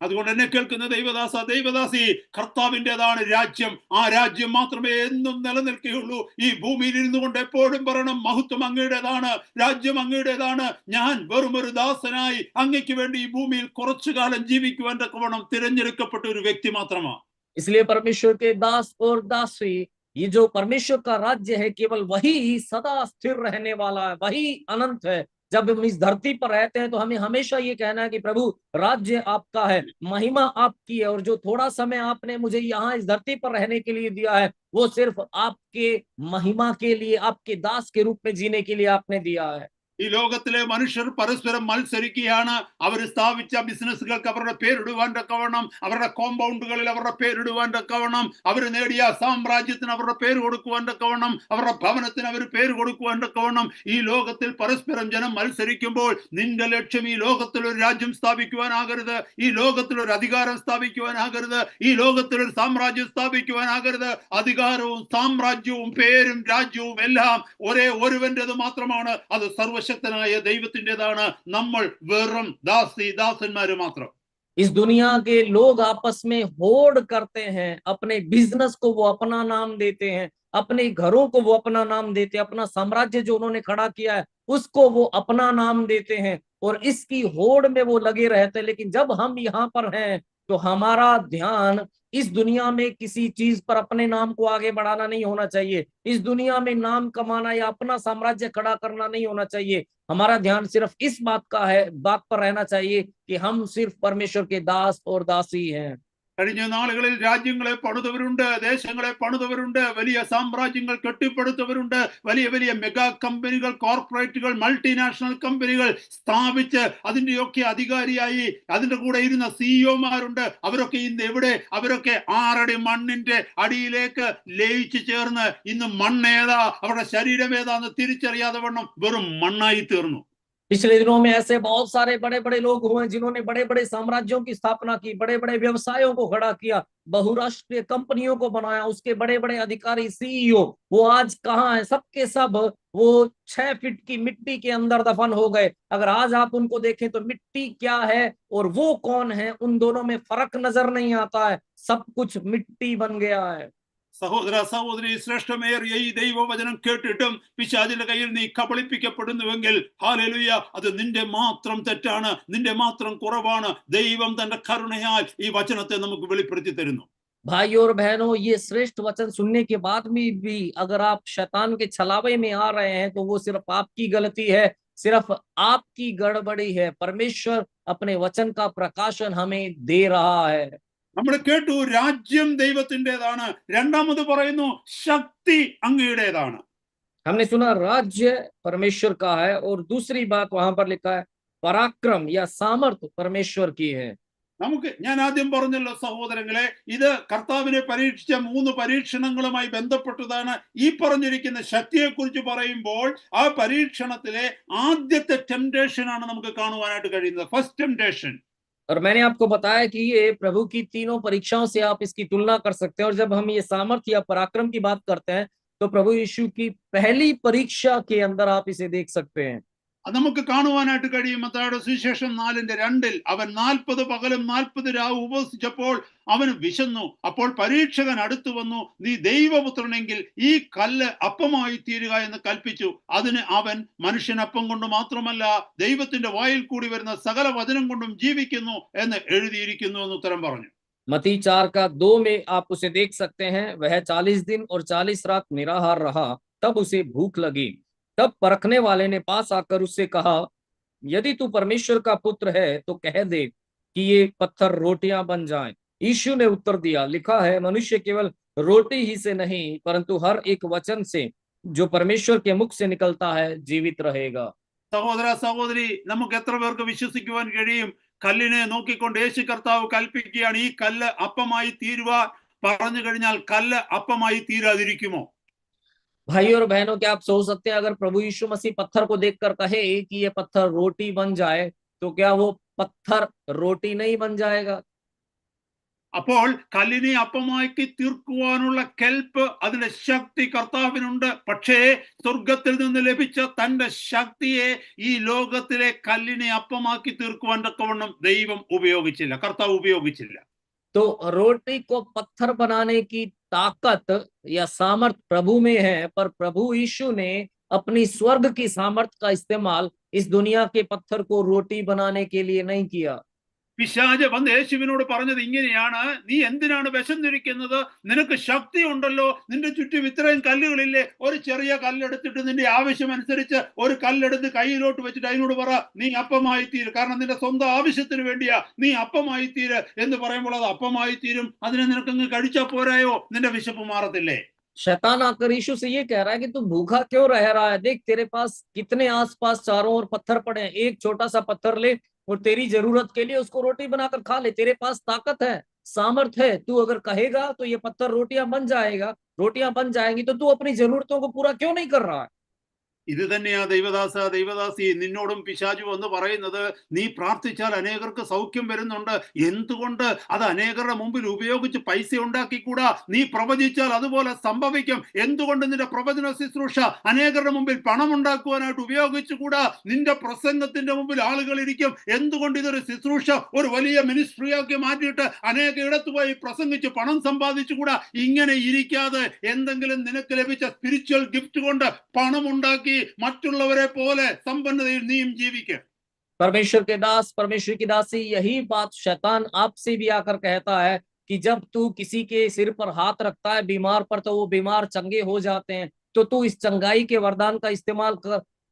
അതുകൊണ്ട് എന്നെ കേൾക്കുന്ന ദൈവദാസ, ദൈവദാസി, കർത്താവിൻ്റെതാണ് രാജ്യം. ആ രാജ്യം മാത്രമേ എന്നും നിലനിൽക്കുകയുള്ളൂ. ഈ ഭൂമിയിൽ ഇരുന്നു കൊണ്ട് എപ്പോഴും പറയണം, മഹത്വം അങ്ങയുടേതാണ്, രാജ്യം അങ്ങയുടേതാണ്. ഞാൻ വെറും ഒരു ദാസനായി അങ്ങയ്ക്ക് വേണ്ടി ഈ ഭൂമിയിൽ കുറച്ചു കാലം ജീവിക്കുവാൻ തക്കവണ്ണം തിരഞ്ഞെടുക്കപ്പെട്ട ഒരു വ്യക്തി മാത്രമാണ്. इसलिए परमेश्वर के दास और दासी, ये जो परमेश्वर का राज्य है, केवल वही सदा स्थिर रहने वाला है, वही अनंत है। जब हम इस धरती पर रहते हैं तो हमें हमेशा ये कहना है कि प्रभु राज्य आपका है, महिमा आपकी है, और जो थोड़ा समय आपने मुझे यहाँ इस धरती पर रहने के लिए दिया है, वो सिर्फ आपके महिमा के लिए, आपके दास के रूप में जीने के लिए आपने दिया है। ഈ ലോകത്തിലെ മനുഷ്യർ പരസ്പരം മത്സരിക്കുകയാണ്. അവർ സ്ഥാപിച്ച ബിസിനസ്സുകൾക്ക് അവരുടെ പേരിടുവാൻ തക്കവണ്ണം, അവരുടെ കോമ്പൗണ്ടുകളിൽ അവരുടെ പേരിടുവാൻ തക്കവണ്ണം, അവർ നേടിയ സാമ്രാജ്യത്തിന് അവരുടെ പേര് കൊടുക്കുവാൻ തക്കവണ്ണം, അവരുടെ ഭവനത്തിന് അവർ പേര് കൊടുക്കുവാൻ തക്കവണ്ണം ഈ ലോകത്തിൽ പരസ്പരം ജനം മത്സരിക്കുമ്പോൾ നിന്റെ ലക്ഷ്യം ഈ ലോകത്തിൽ ഒരു രാജ്യം സ്ഥാപിക്കുവാനാകരുത്, ഈ ലോകത്തിൽ ഒരു അധികാരം സ്ഥാപിക്കുവാനാകരുത്, ഈ ലോകത്തിൽ ഒരു സാമ്രാജ്യം സ്ഥാപിക്കുവാനാകരുത്. അധികാരവും സാമ്രാജ്യവും പേരും രാജ്യവും എല്ലാം ഒരേ ഒരുവന്റേത് മാത്രമാണ്. അത് സർവശക്തനായ ദൈവത്തിൻ്റെതാണ്. നമ്മൾ വെറും ദാസന്മാര് മാത്രം. इस दुनिया के लोग आपस में होड़ करते हैं, अपने बिजनेस को वो अपना नाम देते हैं, अपने घरों को वो अपना नाम देते हैं, अपना साम्राज्य जो उन्होंने खड़ा किया है उसको वो अपना नाम देते हैं और इसकी होड़ में वो लगे रहते हैं। लेकिन जब हम यहाँ पर हैं तो हमारा ध्यान इस दुनिया में किसी चीज पर अपने नाम को आगे बढ़ाना नहीं होना चाहिए, इस दुनिया में नाम कमाना या अपना साम्राज्य खड़ा करना नहीं होना चाहिए। हमारा ध्यान सिर्फ इस बात पर रहना चाहिए कि हम सिर्फ परमेश्वर के दास और दासी हैं। കഴിഞ്ഞ നാളുകളിൽ രാജ്യങ്ങളെ പണിതവരുണ്ട്, ദേശങ്ങളെ പണിതവരുണ്ട്, വലിയ സാമ്രാജ്യങ്ങൾ കെട്ടിപ്പടുത്തവരുണ്ട്, വലിയ വലിയ മെഗാ കമ്പനികൾ, കോർപ്പറേറ്റുകൾ, മൾട്ടിനാഷണൽ കമ്പനികൾ സ്ഥാപിച്ച് അതിൻ്റെയൊക്കെ അധികാരിയായി അതിൻ്റെ കൂടെ ഇരുന്ന സിഇഒമാരുണ്ട്. അവരൊക്കെ ഇന്ന് എവിടെ? അവരൊക്കെ 6 അടി മണ്ണിന്റെ അടിയിലേക്ക് ലയിച്ചു ചേർന്ന് ഇന്ന് മണ്ണേതാ അവരുടെ ശരീരം ഏതാന്ന് തിരിച്ചറിയാതെ വണ്ണം വെറും മണ്ണായി തീർന്നു. पिछले दिनों में ऐसे बहुत सारे बड़े बड़े लोग हुए जिन्होंने बड़े बड़े साम्राज्यों की स्थापना की, बड़े बड़े व्यवसायों को खड़ा किया, बहुराष्ट्रीय कंपनियों को बनाया, उसके बड़े बड़े अधिकारी सीईओ वो आज कहाँ है? सबके सब वो 6 फीट की मिट्टी के अंदर दफन हो गए। अगर आज आप उनको देखें तो मिट्टी क्या है और वो कौन है, उन दोनों में फर्क नजर नहीं आता है, सब कुछ मिट्टी बन गया है। സഹോദര സഹോദരി, ശ്രേഷ്ഠമേറിയ ഈ ദൈവവചനം കേട്ടിട്ടും പിശാചിന്റെ കയ്യിൽ നീ കബളിപ്പിക്കപ്പെടുന്നുവെങ്കിൽ ഹല്ലേലൂയ, അത് നിന്റെ മാത്രം തെറ്റാണ്, നിന്റെ മാത്രം കുറവാണ്. ദൈവം തന്റെ കരുണയാൽ ഈ വചനത്തെ നമുക്ക് വെളിപ്പെടുത്തി തരുന്നു. भाई और बहनों, ये श्रेष्ठ वचन सुनने के बाद भी अगर आप शैतान के छलावे में आ रहे हैं तो वो सिर्फ आपकी गलती है, सिर्फ आपकी गड़बड़ी है। परमेश्वर अपने वचन का प्रकाशन हमें दे रहा है। നമ്മൾ കേട്ടു രാജ്യം ദൈവത്തിൻ്റെതാണ്, രണ്ടാമത് പറയുന്നു ശക്തി അങ്ങയുടേതാണ്. हमने सुना राज्य परमेश्वर का है और दूसरी बात वहां पर लिखा है पराक्रम या सामर्थ परमेश्वर की है। ഞാൻ ആദ്യം പറഞ്ഞല്ലോ സഹോദരങ്ങളെ, ഇത് കർത്താവിനെ പരീക്ഷിച്ച 3 പരീക്ഷണങ്ങളുമായി ബന്ധപ്പെട്ടതാണ്. ഈ പറഞ്ഞിരിക്കുന്ന ശക്തിയെക്കുറിച്ച് പറയുമ്പോൾ ആ പരീക്ഷണത്തിലെ ആദ്യത്തെ ടെംപ്ടേഷൻ ആണ് നമുക്ക് കാണുവാനായിട്ട് കഴിയുന്നത്, ഫസ്റ്റ് ടെംപ്ടേഷൻ. और मैंने आपको बताया कि ये प्रभु की तीनों परीक्षाओं से आप इसकी तुलना कर सकते हैं। और जब हम ये सामर्थ्य या पराक्रम की बात करते हैं तो प्रभु यीशु की पहली परीक्षा के अंदर आप इसे देख सकते हैं। അത് നമുക്ക് കാണുവാനായിട്ട് കഴിയും. മത്തായിയുടെ സുവിശേഷം 4:2 അവൻ 40 പകലും 40 രാവ് ഉപവസിച്ചപ്പോൾ അവന് വിശന്നു. അപ്പോൾ പരീക്ഷകൻ അടുത്തു വന്നു, നീ ദൈവപുത്രനെങ്കിൽ ഈ കല്ല് അപ്പമായി തീരുക എന്ന് കൽപ്പിച്ചു. അതിന് അവൻ മനുഷ്യൻ അപ്പം കൊണ്ട് മാത്രമല്ല ദൈവത്തിന്റെ വായിൽ കൂടി വരുന്ന സകല വചനം കൊണ്ടും ജീവിക്കുന്നു എന്ന് എഴുതിയിരിക്കുന്നു എന്ന് ഉത്തരം പറഞ്ഞു. मत्ती 4:2 में आप उसे देख सकते हैं। वह 40 दिन और 40 रात निराहार रहा, तब उसे भूख लगी। तब परखने वाले ने पास आकर उससे कहा, यदि तू परमेश्वर का पुत्र है तो कह दे कि ये पत्थर रोटियां बन जाएं। यीशु ने उत्तर दिया, लिखा है मनुष्य केवल रोटी ही से नहीं परंतु हर एक वचन से जो परमेश्वर के मुख से निकलता है जीवित रहेगा। സഹോദര സഹോദരി, നമുക്ക് എത്ര പേർക്ക് വിശ്വസിക്കുവാൻ കഴിയും? കല്ലിനെ നോക്കിക്കൊണ്ട് യേശു കർത്താവ് കൽപ്പിക്കുകയാണ്, ഈ കല്ല് അപ്പമായി തീരുക പറഞ്ഞു കഴിഞ്ഞാൽ കല്ല് അപ്പമായി തീരാതിരിക്കുമോ? भाई और बहनों, क्या आप सोच सकते हैं अगर प्रभु यीशु मसीह पत्थर को देखकर कहे कि ये पत्थर रोटी बन जाए तो क्या वो पत्थर रोटी नहीं बन जाएगा? അപ്പോൾ കല്ലിനെ അപ്പമാക്കി തീർക്കുവാനുള്ള കെൽപ്പ്, അതിന്റെ ശക്തി കർത്താവിനുണ്ട്. പക്ഷേ സ്വർഗത്തിൽ നിന്ന് ലഭിച്ച തന്റെ ശക്തിയെ ഈ ലോകത്തിലെ കല്ലിനെ അപ്പമാക്കി തീർക്കുവാൻ തക്കവണ്ണം ദൈവം ഉപയോഗിച്ചില്ല, കർത്താവ് ഉപയോഗിച്ചില്ല. तो रोटी को पत्थर बनाने की ताकत या सामर्थ प्रभु में है, पर प्रभु यीशु ने अपनी स्वर्ग की सामर्थ का इस्तेमाल इस दुनिया के पत्थर को रोटी बनाने के लिए नहीं किया। പിശാച് വന്ന് യേശുവിനോട് പറഞ്ഞത് ഇങ്ങനെയാണ്, നീ എന്തിനാണ് വിശന്നിരിക്കുന്നത്? നിനക്ക് ശക്തി ഉണ്ടല്ലോ, നിന്റെ ചുറ്റും ഇത്രയും കല്ലുകളില്ലേ? ഒരു ചെറിയ കല്ലെടുത്തിട്ട് നിന്റെ ആവശ്യം അനുസരിച്ച് ഒരു കല്ലെടുത്ത് കയ്യിലോട്ട് വെച്ചിട്ട് അതിനോട് പറ, നീ അപ്പമായി തീരും, കാരണം നിന്റെ സ്വന്തം ആവശ്യത്തിന് വേണ്ടിയാ നീ അപ്പമായി തീര് എന്ന് പറയുമ്പോൾ അത് അപ്പമായി തീരും. അതിനെ നിനക്കങ്ങ് കഴിച്ചാൽ പോരായോ? നിന്റെ വിശപ്പ് മാറത്തില്ലേ? शैतान आकर यीशु से ये कह रहा है कि तू भूखा क्यों रह रहा है, देख तेरे पास कितने आसपास चारों ओर पत्थर पड़े हैं, एक छोटा सा पत्थर ले और तेरी जरूरत के लिए उसको रोटी बनाकर खा ले, तेरे पास ताकत है, सामर्थ है, तू अगर कहेगा तो ये पत्थर रोटियां बन जाएंगी, तो तू अपनी जरूरतों को पूरा क्यों नहीं कर रहा है। ഇത് തന്നെയാ ദൈവദാസി നിന്നോടും പിശാചു എന്ന് പറയുന്നത്. നീ പ്രാർത്ഥിച്ചാൽ അനേകർക്ക് സൗഖ്യം വരുന്നുണ്ട്, എന്തുകൊണ്ട് അത് അനേകരുടെ മുമ്പിൽ ഉപയോഗിച്ച് പൈസ ഉണ്ടാക്കിക്കൂടാ? നീ പ്രവചിച്ചാൽ അതുപോലെ സംഭവിക്കും, എന്തുകൊണ്ട് നിന്റെ പ്രവചന ശുശ്രൂഷ അനേകരുടെ മുമ്പിൽ പണം ഉണ്ടാക്കുവാനായിട്ട് ഉപയോഗിച്ചുകൂടാ? നിന്റെ പ്രസംഗത്തിന്റെ മുമ്പിൽ ആളുകൾ ഇരിക്കും, എന്തുകൊണ്ട് ഇതൊരു ശുശ്രൂഷ ഒരു വലിയ മിനിസ്ട്രിയാക്കി മാറ്റിയിട്ട് അനേക ഇടത്ത് പോയി പ്രസംഗിച്ച് പണം സമ്പാദിച്ചുകൂടാ? ഇങ്ങനെ ഇരിക്കാതെ എന്തെങ്കിലും നിനക്ക് ലഭിച്ച സ്പിരിച്വൽ ഗിഫ്റ്റ് കൊണ്ട് പണം ഉണ്ടാക്കി മറ്റുള്ളവരെ പോലെ സമ്പന്നതയിൽ നീയും ജീവിക്കുക. परमेश्वर के दास, परमेश्वर की दासी, यही बात शैतान आपसे भी आकर कहता है कि जब तू किसी के सिर पर हाथ रखता है बीमार पर, तो वो बीमार चंगे हो जाते हैं, तो तू इस चंगाई के वरदान का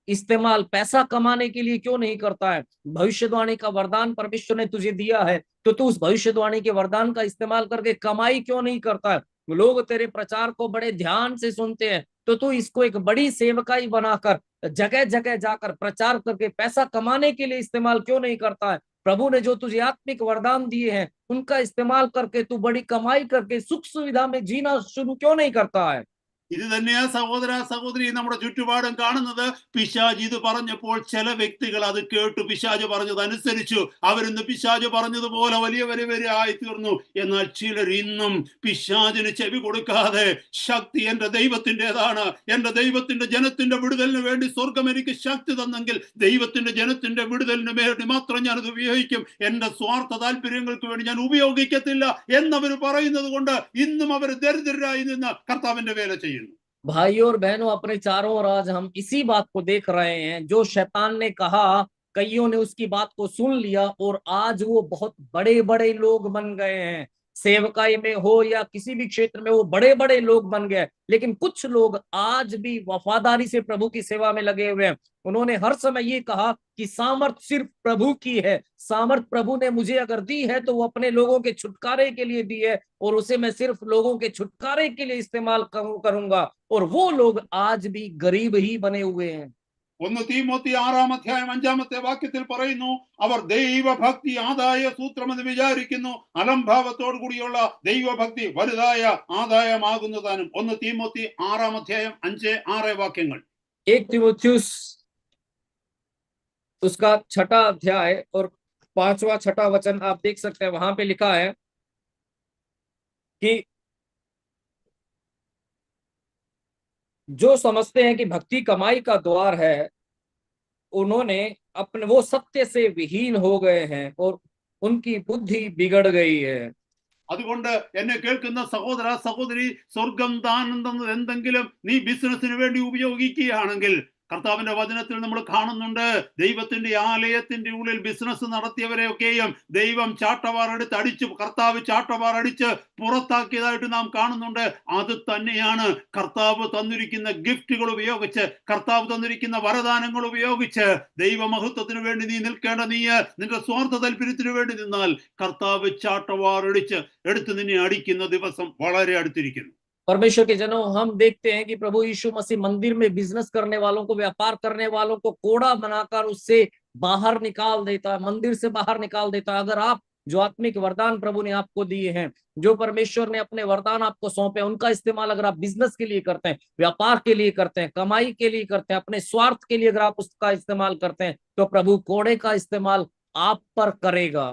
इस्तेमाल पैसा कमाने के लिए क्यों नहीं करता है। भविष्यवाणी का वरदान परमेश्वर ने तुझे दिया है, तो तू उस भविष्यवाणी के वरदान का इस्तेमाल करके कमाई क्यों नहीं करता है। लोग तेरे प्रचार को बड़े ध्यान से सुनते हैं, तो तू इसको एक बड़ी सेवकाई बनाकर जगह जगह जाकर प्रचार करके पैसा कमाने के लिए इस्तेमाल क्यों नहीं करता है। प्रभु ने जो तुझे आत्मिक वरदान दिए हैं उनका इस्तेमाल करके तू बड़ी कमाई करके सुख सुविधा में जीना शुरू क्यों नहीं करता है। ഇത് തന്നെയാ സഹോദര സഹോദരി നമ്മുടെ ചുറ്റുപാടും കാണുന്നത്. പിശാച് ഇത് പറഞ്ഞപ്പോൾ ചില വ്യക്തികൾ അത് കേട്ടു, പിശാച് പറഞ്ഞത് അനുസരിച്ചു, അവരിന്ന് പിശാച് പറഞ്ഞതുപോലെ വലിയ ആയി തീർന്നു. എന്നാൽ ചിലർ ഇന്നും പിശാചിന് ചെവി കൊടുക്കാതെ, ശക്തി എന്റെ ദൈവത്തിൻ്റെതാണ്, എന്റെ ദൈവത്തിന്റെ ജനത്തിന്റെ വിടുതലിന് വേണ്ടി സ്വർഗം എനിക്ക് ശക്തി തന്നെങ്കിൽ ദൈവത്തിന്റെ ജനത്തിന്റെ വിടുതലിന് വേണ്ടി മാത്രം ഞാനത് ഉപയോഗിക്കും, എന്റെ സ്വാർത്ഥ താല്പര്യങ്ങൾക്ക് വേണ്ടി ഞാൻ ഉപയോഗിക്കത്തില്ല എന്നവർ പറയുന്നത് കൊണ്ട് ഇന്നും അവർ ദരിദ്രരായി നിന്ന് കർത്താവിന്റെ വേല ചെയ്യും. भाइयों और बहनों, अपने चारों ओर आज हम इसी बात को देख रहे हैं। जो शैतान ने कहा, कईयों ने उसकी बात को सुन लिया और आज वो बहुत बड़े बड़े लोग बन गए हैं। सेवकाई में हो या किसी भी क्षेत्र में वो बड़े बड़े लोग बन गए, लेकिन कुछ लोग आज भी वफादारी से प्रभु की सेवा में लगे हुए हैं। उन्होंने हर समय ये कहा कि सामर्थ सिर्फ प्रभु की है, सामर्थ प्रभु ने मुझे अगर दी है तो वो अपने लोगों के छुटकारे के लिए दी है और उसे मैं सिर्फ लोगों के छुटकारे के लिए इस्तेमाल करूंगा। और वो लोग आज भी गरीब ही बने हुए हैं। 1 തീമോത്തി 6-ാം അധ്യായം 5-ാമത്തെ വാക്യത്തിൽ പറയുന്നു, അവർ ദൈവഭക്തി ആദായ സൂത്രമെന്ന് വിചാരിക്കുന്നു, അലംഭാവത്തോടു കൂടിയുള്ള ദൈവഭക്തി വലുതായ ആദായമാകുന്നു താനും. 1 തീമോത്തി 6-ാം അധ്യായം 5-6 വാക്യങ്ങൾ. 1 तीमुथियुस उसका 6ठा अध्याय और 5वां 6ठा वचन आप देख सकते हैं। वहां पे लिखा है कि जो समझते हैं कि भक्ति कमाई का द्वार है, उन्होंने अपने वो सत्य से विहीन हो गए हैं और उनकी बुद्धि बिगड़ गई है। അതുകൊണ്ട് എന്നെ കേൾക്കുന്ന സഹോദര സഹോദരി, സ്വർഗം ദാനം എന്തെങ്കിലും നീ ബിസിനസിന് വേണ്ടി ഉപയോഗിക്കുകയാണെങ്കിൽ, കർത്താവിന്റെ വചനത്തിൽ നമ്മൾ കാണുന്നുണ്ട്, ദൈവത്തിന്റെ ആലയത്തിന്റെ ഉള്ളിൽ ബിസിനസ് നടത്തിയവരെയൊക്കെയും ദൈവം ചാട്ടവാറെടുത്ത് അടിച്ച്, കർത്താവ് ചാട്ടവാറടിച്ച് പുറത്താക്കിയതായിട്ട് നാം കാണുന്നുണ്ട്. അത് തന്നെയാണ് കർത്താവ് തന്നിരിക്കുന്ന ഗിഫ്റ്റുകൾ ഉപയോഗിച്ച്, കർത്താവ് തന്നിരിക്കുന്ന വരദാനങ്ങൾ ഉപയോഗിച്ച് ദൈവമഹത്വത്തിന് വേണ്ടി നീ നിൽക്കേണ്ട, നീ നിന്റെ സ്വാർത്ഥ താല്പര്യത്തിന് വേണ്ടി നിന്നാൽ കർത്താവ് ചാട്ടവാറടിച്ച് എടുത്ത് നിന്നെ അടിക്കുന്ന ദിവസം വളരെ അടുത്തിരിക്കുന്നു. परमेश्वर के जनों, हम देखते हैं कि प्रभु यीशु मसीह मंदिर में बिजनेस करने वालों को, व्यापार करने वालों को कोड़ा बनाकर उससे बाहर निकाल देता है, मंदिर से बाहर निकाल देता है। अगर आप जो आत्मिक वरदान प्रभु ने आपको दिए हैं, जो परमेश्वर ने अपने वरदान आपको सौंपे, उनका इस्तेमाल अगर आप बिजनेस के लिए करते हैं, व्यापार के लिए करते हैं, कमाई के लिए करते हैं, अपने स्वार्थ के लिए अगर आप उसका इस्तेमाल करते हैं, तो प्रभु कोड़े का इस्तेमाल आप पर करेगा।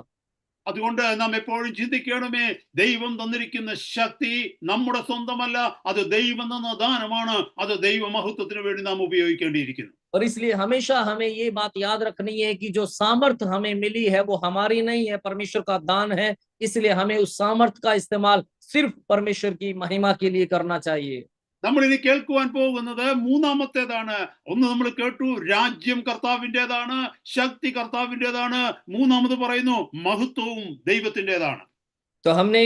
അതുകൊണ്ട് നാം എപ്പോഴും ചിന്തിക്കണമേ, ദൈവം തന്നിരിക്കുന്ന ശക്തി നമ്മുടെ സ്വന്തമല്ല, അത് ദൈവം തന്ന ദാനമാണ്, അത് ദൈവമഹത്വത്തിന് വേണ്ടി നാം ഉപയോഗിക്കേണ്ടിയിരിക്കുന്നു. और इसलिए हमेशा हमें ये बात याद रखनी है कि जो सामर्थ हमें मिली है वो हमारी नहीं है, परमेश्वर का दान है। इसलिए हमें उस सामर्थ का इस्तेमाल सिर्फ परमेश्वर की महिमा के लिए करना चाहिए। നമ്മൾ ഇനി കേൾക്കുവാൻ പോകുന്നത് മൂന്നാമത്തേതാണ്. ഒന്ന് നമ്മൾ കേട്ടു, രാജ്യം കർത്താവിൻ്റെതാണ്, ശക്തി കർത്താവിൻ്റെതാണ്. മൂന്നാമത് പറയുന്നു, മഹത്വവും ദൈവത്തിൻ്റെതാണ്. तो हमने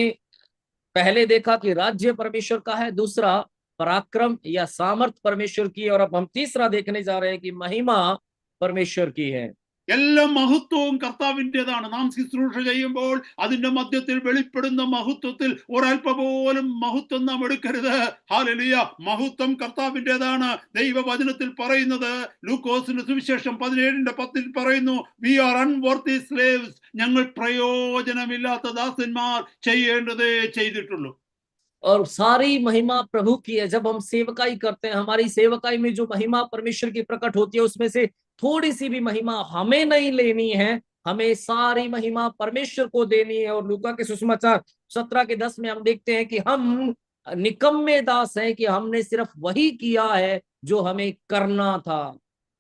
पहले देखा कि राज्य परमेश्वर का है, दूसरा पराक्रम या सामर्थ परमेश्वर की, और अब हम तीसरा देखने जा रहे हैं कि महिमा परमेश्वर की है। എല്ലാ മഹത്വവും കർത്താവിൻ്റെതാണ്. നാം ശുശ്രൂഷ ചെയ്യുമ്പോൾ അതിന്റെ മധ്യത്തിൽ വെളിപ്പെടുന്ന മഹത്വത്തിൽ ഒരൽപ്പ പോലും മഹത്വം നാം എടുക്കരുത്. ഹല്ലേലൂയ. മഹത്വം കർത്താവിൻ്റെതാണ്. ദൈവവചനത്തിൽ പറയുന്നത്, ലൂക്കോസിന്റെ സുവിശേഷം 17:10 പറയുന്നു, വി ആർ അൺവർത്തി സ്ലേവ്സ്. ഞങ്ങൾ പ്രയോജനമില്ലാത്ത ദാസന്മാർ, ചെയ്യേണ്ടതേ ചെയ്തിട്ടുള്ളൂ. और सारी महिमा प्रभु की है। जब हम सेवकाई करते हैं, हमारी सेवकाई में जो महिमा परमेश्वर की प्रकट होती है, उसमें से थोड़ी सी भी महिमा हमें नहीं लेनी है, हमें सारी महिमा परमेश्वर को देनी है। और लूका के सुसमाचार 17:10 में हम देखते हैं कि हम निकम्मे दास हैं कि हमने सिर्फ वही किया है जो हमें करना था।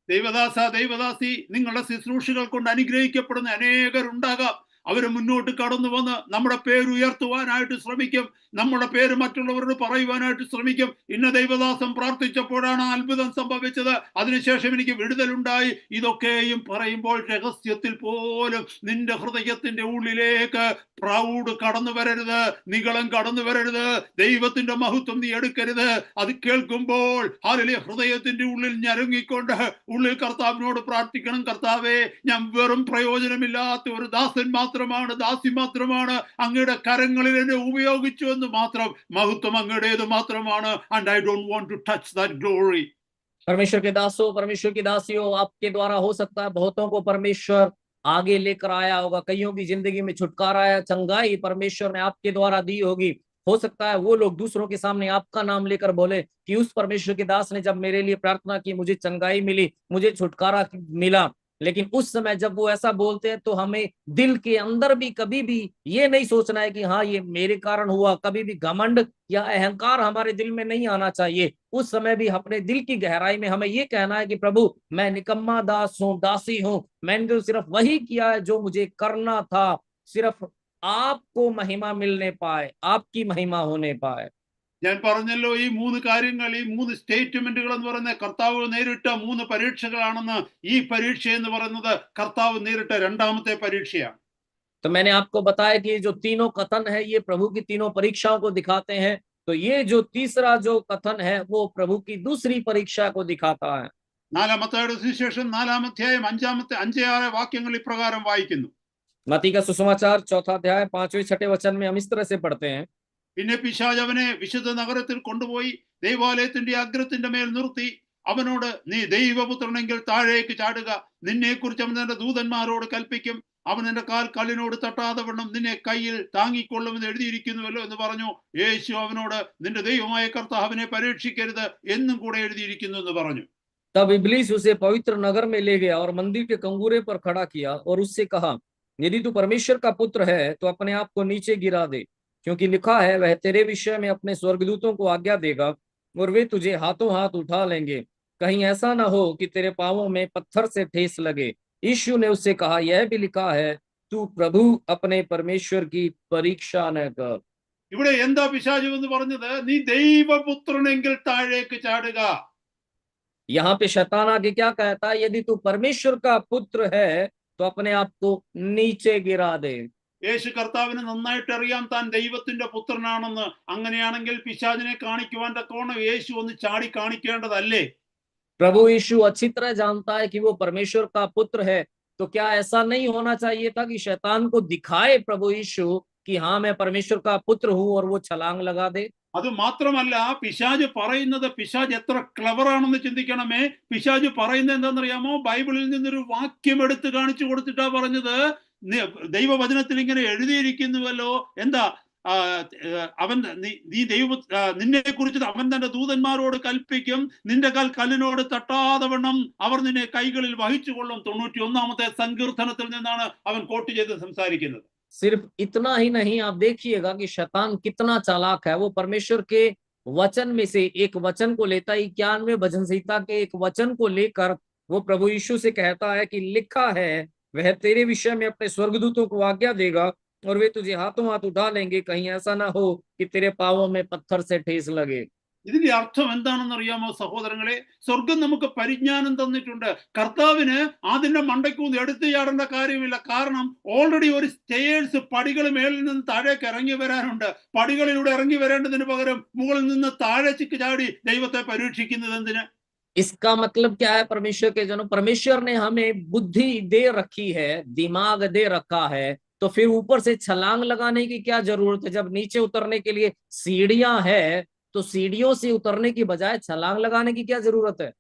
ദൈവദാസ, ദൈവദാസി, നിങ്ങളുടെ ശുശ്രൂഷകൾ കൊണ്ട് അനുഗ്രഹിക്കപ്പെടുന്ന അനേകരുണ്ടാകാം. അവര് മുന്നോട്ട് കടന്നു വന്ന് നമ്മുടെ പേര് ഉയർത്തുവാനായിട്ട് ശ്രമിക്കും, നമ്മുടെ പേര് മറ്റുള്ളവരോട് പറയുവാനായിട്ട് ശ്രമിക്കും. ഇന്ന ദൈവദാസം പ്രാർത്ഥിച്ചപ്പോഴാണ് അത്ഭുതം സംഭവിച്ചത്, അതിനുശേഷം എനിക്ക് വിടുതലുണ്ടായി. ഇതൊക്കെയും പറയുമ്പോൾ രഹസ്യത്തിൽ പോലും നിന്റെ ഹൃദയത്തിന്റെ ഉള്ളിലേക്ക് പ്രൗഡ് കടന്നു വരരുത്, നിഗളം കടന്നു വരരുത്, ദൈവത്തിന്റെ മഹത്വം നീ എടുക്കരുത്. അത് കേൾക്കുമ്പോൾ ഹല്ലേലൂയ, ഹൃദയത്തിന്റെ ഉള്ളിൽ ഞരങ്ങിക്കൊണ്ട് ഉള്ളിൽ കർത്താവിനോട് പ്രാർത്ഥിക്കണം, കർത്താവേ, ഞാൻ വെറും പ്രയോജനമില്ലാത്ത ഒരു ദാസൻ മാത്രമാണ്, ദാസി മാത്രമാണ്, അങ്ങയുടെ കരങ്ങളിൽ എന്നെ ഉപയോഗിച്ചു എന്ന് മാത്രം. മഹത്വം അങ്ങയുടേത് മാത്രമാണ്. And I don't want to touch that glory. परमेश्वर के दासों, परमेश्वर की दासियों, आपके द्वारा हो सकता है बहुतों को परमेश्वर आगे लेकर आया होगा, कईयों की जिंदगी में छुटकारा या चंगाई परमेश्वर ने आपके द्वारा दी होगी। हो सकता है वो लोग दूसरों के सामने आपका नाम लेकर बोले कि उस परमेश्वर के दास ने जब मेरे लिए प्रार्थना की, मुझे चंगाई मिली, मुझे छुटकारा मिला। लेकिन उस समय जब वो ऐसा बोलते हैं तो हमें दिल के अंदर भी कभी भी ये नहीं सोचना है कि हाँ ये मेरे कारण हुआ। कभी भी घमंड या अहंकार हमारे दिल में नहीं आना चाहिए। उस समय भी अपने दिल की गहराई में हमें ये कहना है कि प्रभु, मैं निकम्मा दास हूँ, दासी हूँ, मैंने तो सिर्फ वही किया है जो मुझे करना था। सिर्फ आपको महिमा मिलने पाए, आपकी महिमा होने पाए। ഞാൻ പറഞ്ഞല്ലോ, ഈ 3 കാര്യങ്ങൾ, ഈ 3 സ്റ്റേറ്റ്മെന്റുകൾ എന്ന് പറയുന്നത് കർത്താവ് നേരിട്ട 3 പരീക്ഷകളാണെന്ന്. ഈ പരീക്ഷ എന്ന് പറയുന്നത് കർത്താവ് നേരിട്ട രണ്ടാമത്തെ പരീക്ഷയാണ്. तो मैंने आपको बताया कि जो तीनों कथन है, ये प्रभु की तीनों परीक्षाओं को दिखाते हैं। तो ये जो तीसरा जो कथन है, वो प्रभु की दूसरी परीक्षा को दिखाता है। 4 മത്തായിയുടെ സുവിശേഷം 4-ാം അധ്യായം 5-6 വാക്യങ്ങൾ ഇപ്രകാരം വായിക്കുന്നു. मत्ती का सुसमाचार 4 अध्याय 5-6 वचन में हम इस तरह से पढ़ते हैं। പിന്നെ പിശാച് അവനെ വിശുദ്ധ നഗരത്തിൽ കൊണ്ടുപോയി ദൈവാലയത്തിന്റെ അഗ്രത്തിന്റെ മേൽ നിർത്തി അവനോട്, നീ ദൈവപുത്രനെങ്കിൽ താഴേക്ക് ചാടുക, നിന്നെ കുറിച്ച് അവൻ തന്റെ ദൂതന്മാരോട് കൽപ്പിക്കും, അവൻ നിന്റെ കാൽ കല്ലിനോട് തട്ടാതെ വണ്ണം നിന്നെ കയ്യിൽ താങ്ങിക്കൊള്ളുമെന്ന് എഴുതിയിരിക്കുന്നുവല്ലോ എന്ന് പറഞ്ഞു. യേശു അവനോട്, നിന്റെ ദൈവമായ കർത്താവിനെ പരീക്ഷിക്കരുത് എന്നും കൂടെ എഴുതിയിരിക്കുന്നു എന്ന് പറഞ്ഞു. तब इब्लीस उसे पवित्र नगर में ले गया और मंदिर के कंगूरे पर खड़ा किया और उससे कहा, यदि तू परमेश्वर का पुत्र है तो अपने आप को नीचे गिरा दे, क्योंकि लिखा है, वह तेरे विषय में अपने स्वर्गदूतों को आज्ञा देगा और वे तुझे हाथों हाथ उठा लेंगे, कहीं ऐसा ना हो कि तेरे पांवों में पत्थर से ठेस लगे। यीशु ने उससे कहा, यह भी लिखा है, तू प्रभु अपने परमेश्वर की परीक्षा न कर। ഇവിടെ എന്താ പിശാച് എന്ന് പറഞ്ഞത്? നീ ദൈവപുത്രനെങ്കിൽ താഴേക്ക് ചാടുക. यहाँ पे शैतान आगे क्या कहता है? यदि तू परमेश्वर का पुत्र है तो अपने आप को नीचे गिरा दे। യേശു കർത്താവിന് നന്നായിട്ട് അറിയാം താൻ ദൈവത്തിന്റെ പുത്രനാണെന്ന്. അങ്ങനെയാണെങ്കിൽ പിശാചിനെ കാണിക്കുവാൻ തക്കവണ്ണം യേശു ഒന്ന് ചാടി കാണിക്കേണ്ടതല്ലേ? प्रभु यीशु अच्छी तरह जानता है कि वो परमेश्वर का पुत्र है, तो क्या ऐसा नहीं होना चाहिए था कि शैतान को दिखाए प्रभु यीशु कि हाँ मैं परमेश्वर का पुत्र हूं और वो छलांग लगा दे? അത് മാത്രമല്ല, പിശാച് പറയുന്നത്, പിശാച് എത്ര ക്ലവർ ആണെന്ന് ചിന്തിക്കണമേ. പിശാച് പറയുന്നത് എന്താണെന്നറിയാമോ? ബൈബിളിൽ നിന്നൊരു വാക്യം എടുത്ത് കാണിച്ചു കൊടുത്തിട്ടാ പറഞ്ഞത്, ദൈവവചനത്തിൽ ഇങ്ങനെ എഴുതിയിരിക്കുന്നുവല്ലോ. എന്താ? അവൻ നീ നിന്നെ കുറിച്ച് അവൻ തന്റെ ദൂതന്മാരോട് കൽപ്പിക്കും, നിന്റെ കാൽ കല്ലിനോട് തട്ടാതെ വണ്ണം അവർ നിന്നെ കൈകളിൽ വഹിച്ചു കൊള്ളും. 91-ാമത്തെ സങ്കീർത്തനത്തിൽ നിന്നാണ് അവൻ കോട്ട് ചെയ്ത് സംസാരിക്കുന്നത്. सिर्फ इतना ही नहीं, आप देखिएगा कि शैतान कितना चालाक है। वो परमेश्वर के वचन में से एक वचन को लेता है, 91वें भजन संहिता के एक वचन को लेकर वो प्रभु यीशु से कहता है कि लिखा है, वह तेरे विषय में अपने स्वर्गदूतों को आज्ञा देगा और वे तुझे हाथों हाथ उठा लेंगे, कहीं ऐसा ना हो कि तेरे पांवों में पत्थर से ठेस लगे। ഇതിന്റെ അർത്ഥം എന്താണെന്ന് അറിയാമോ സഹോദരങ്ങളെ? സ്വർഗം നമുക്ക് പരിജ്ഞാനം തന്നിട്ടുണ്ട്. കർത്താവിന് അതിന്റെ മണ്ടയ്ക്കൊന്നും എടുത്തു ചാടേണ്ട കാര്യമില്ല. കാരണം ഓൾറെഡി ഒരു സ്റ്റേഴ്സ്, പടികൾ മേളിൽ നിന്ന് താഴേക്ക് ഇറങ്ങി വരാനുണ്ട്. പടികളിലൂടെ ഇറങ്ങി വരേണ്ടതിന് പകരം മുകളിൽ നിന്ന് താഴേക്ക് ചാടി ദൈവത്തെ പരീക്ഷിക്കുന്നത് എന്തിന്? इसका मतलब क्या है परमेश्वर के जनों? परमेश्वर ने हमें बुद्धि दे रखी है, दिमाग दे रखा है, तो फिर ऊपर से छलांग लगाने की क्या जरूरत है? जब नीचे उतरने के लिए सीढ़ियां है, तो सीढ़ियों से उतरने की बजाय छलांग लगाने की क्या जरूरत है?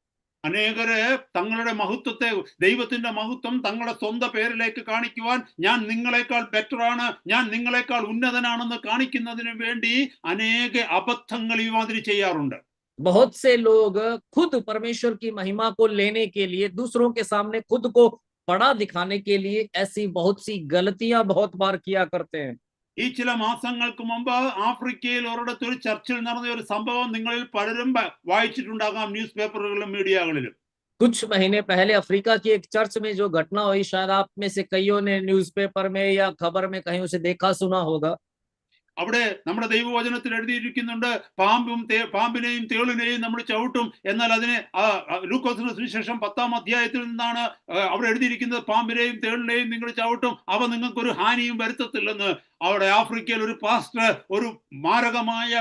അനേകര് തങ്ങളുടെ മഹത്വത്തെ, ദൈവത്തിന്റെ മഹത്വം തങ്ങളുടെ സ്വന്തം പേരിലേക്ക് കാണിക്കുവാൻ, ഞാൻ നിങ്ങളെക്കാൾ ബെറ്ററാണ്, ഞാൻ നിങ്ങളെക്കാൾ ഉന്നതനാണെന്ന് കാണിക്കുന്നതിന് വേണ്ടി അനേക അബദ്ധങ്ങൾ ഈ മാതിരി ചെയ്യാറുണ്ട്. बहुत से लोग खुद परमेश्वर की महिमा को लेने के लिए, दूसरों के सामने खुद को बड़ा दिखाने के लिए ऐसी बहुत सी गलतियां बहुत बार किया करते हैं। ഈ ചില മാസങ്ങൾക്ക് മുമ്പ് ആഫ്രിക്കയിൽ ഒരിടത്ത് ഒരു ചർച്ചിൽ നടന്ന ഒരു സംഭവം നിങ്ങളിൽ പലരും വായിച്ചിട്ടുണ്ടാകാം, ന്യൂസ് പേപ്പറുകളിലും മീഡിയകളിലും. कुछ महीने पहले अफ्रीका की एक चर्च में जो घटना हुई, शायद आप में से कईयों ने न्यूज़पेपर में या खबर में कहीं उसे देखा सुना होगा। അവിടെ നമ്മുടെ ദൈവവചനത്തിൽ എഴുതിയിരിക്കുന്നുണ്ട്, പാമ്പിനെയും തേളിനെയും നമ്മൾ ചവിട്ടും. എന്നാൽ അതിനെ ലൂക്കോസിന് സുവിശേഷം 10-ാം അധ്യായത്തിൽ നിന്നാണ് അവിടെ എഴുതിയിരിക്കുന്നത്, പാമ്പിനെയും തേളിനെയും നിങ്ങൾ ചവിട്ടും, അവ നിങ്ങൾക്കൊരു ഹാനിയും വരുത്തത്തില്ലെന്ന്. അവിടെ ആഫ്രിക്കയിൽ ഒരു പാസ്റ്റർ ഒരു മാരകമായ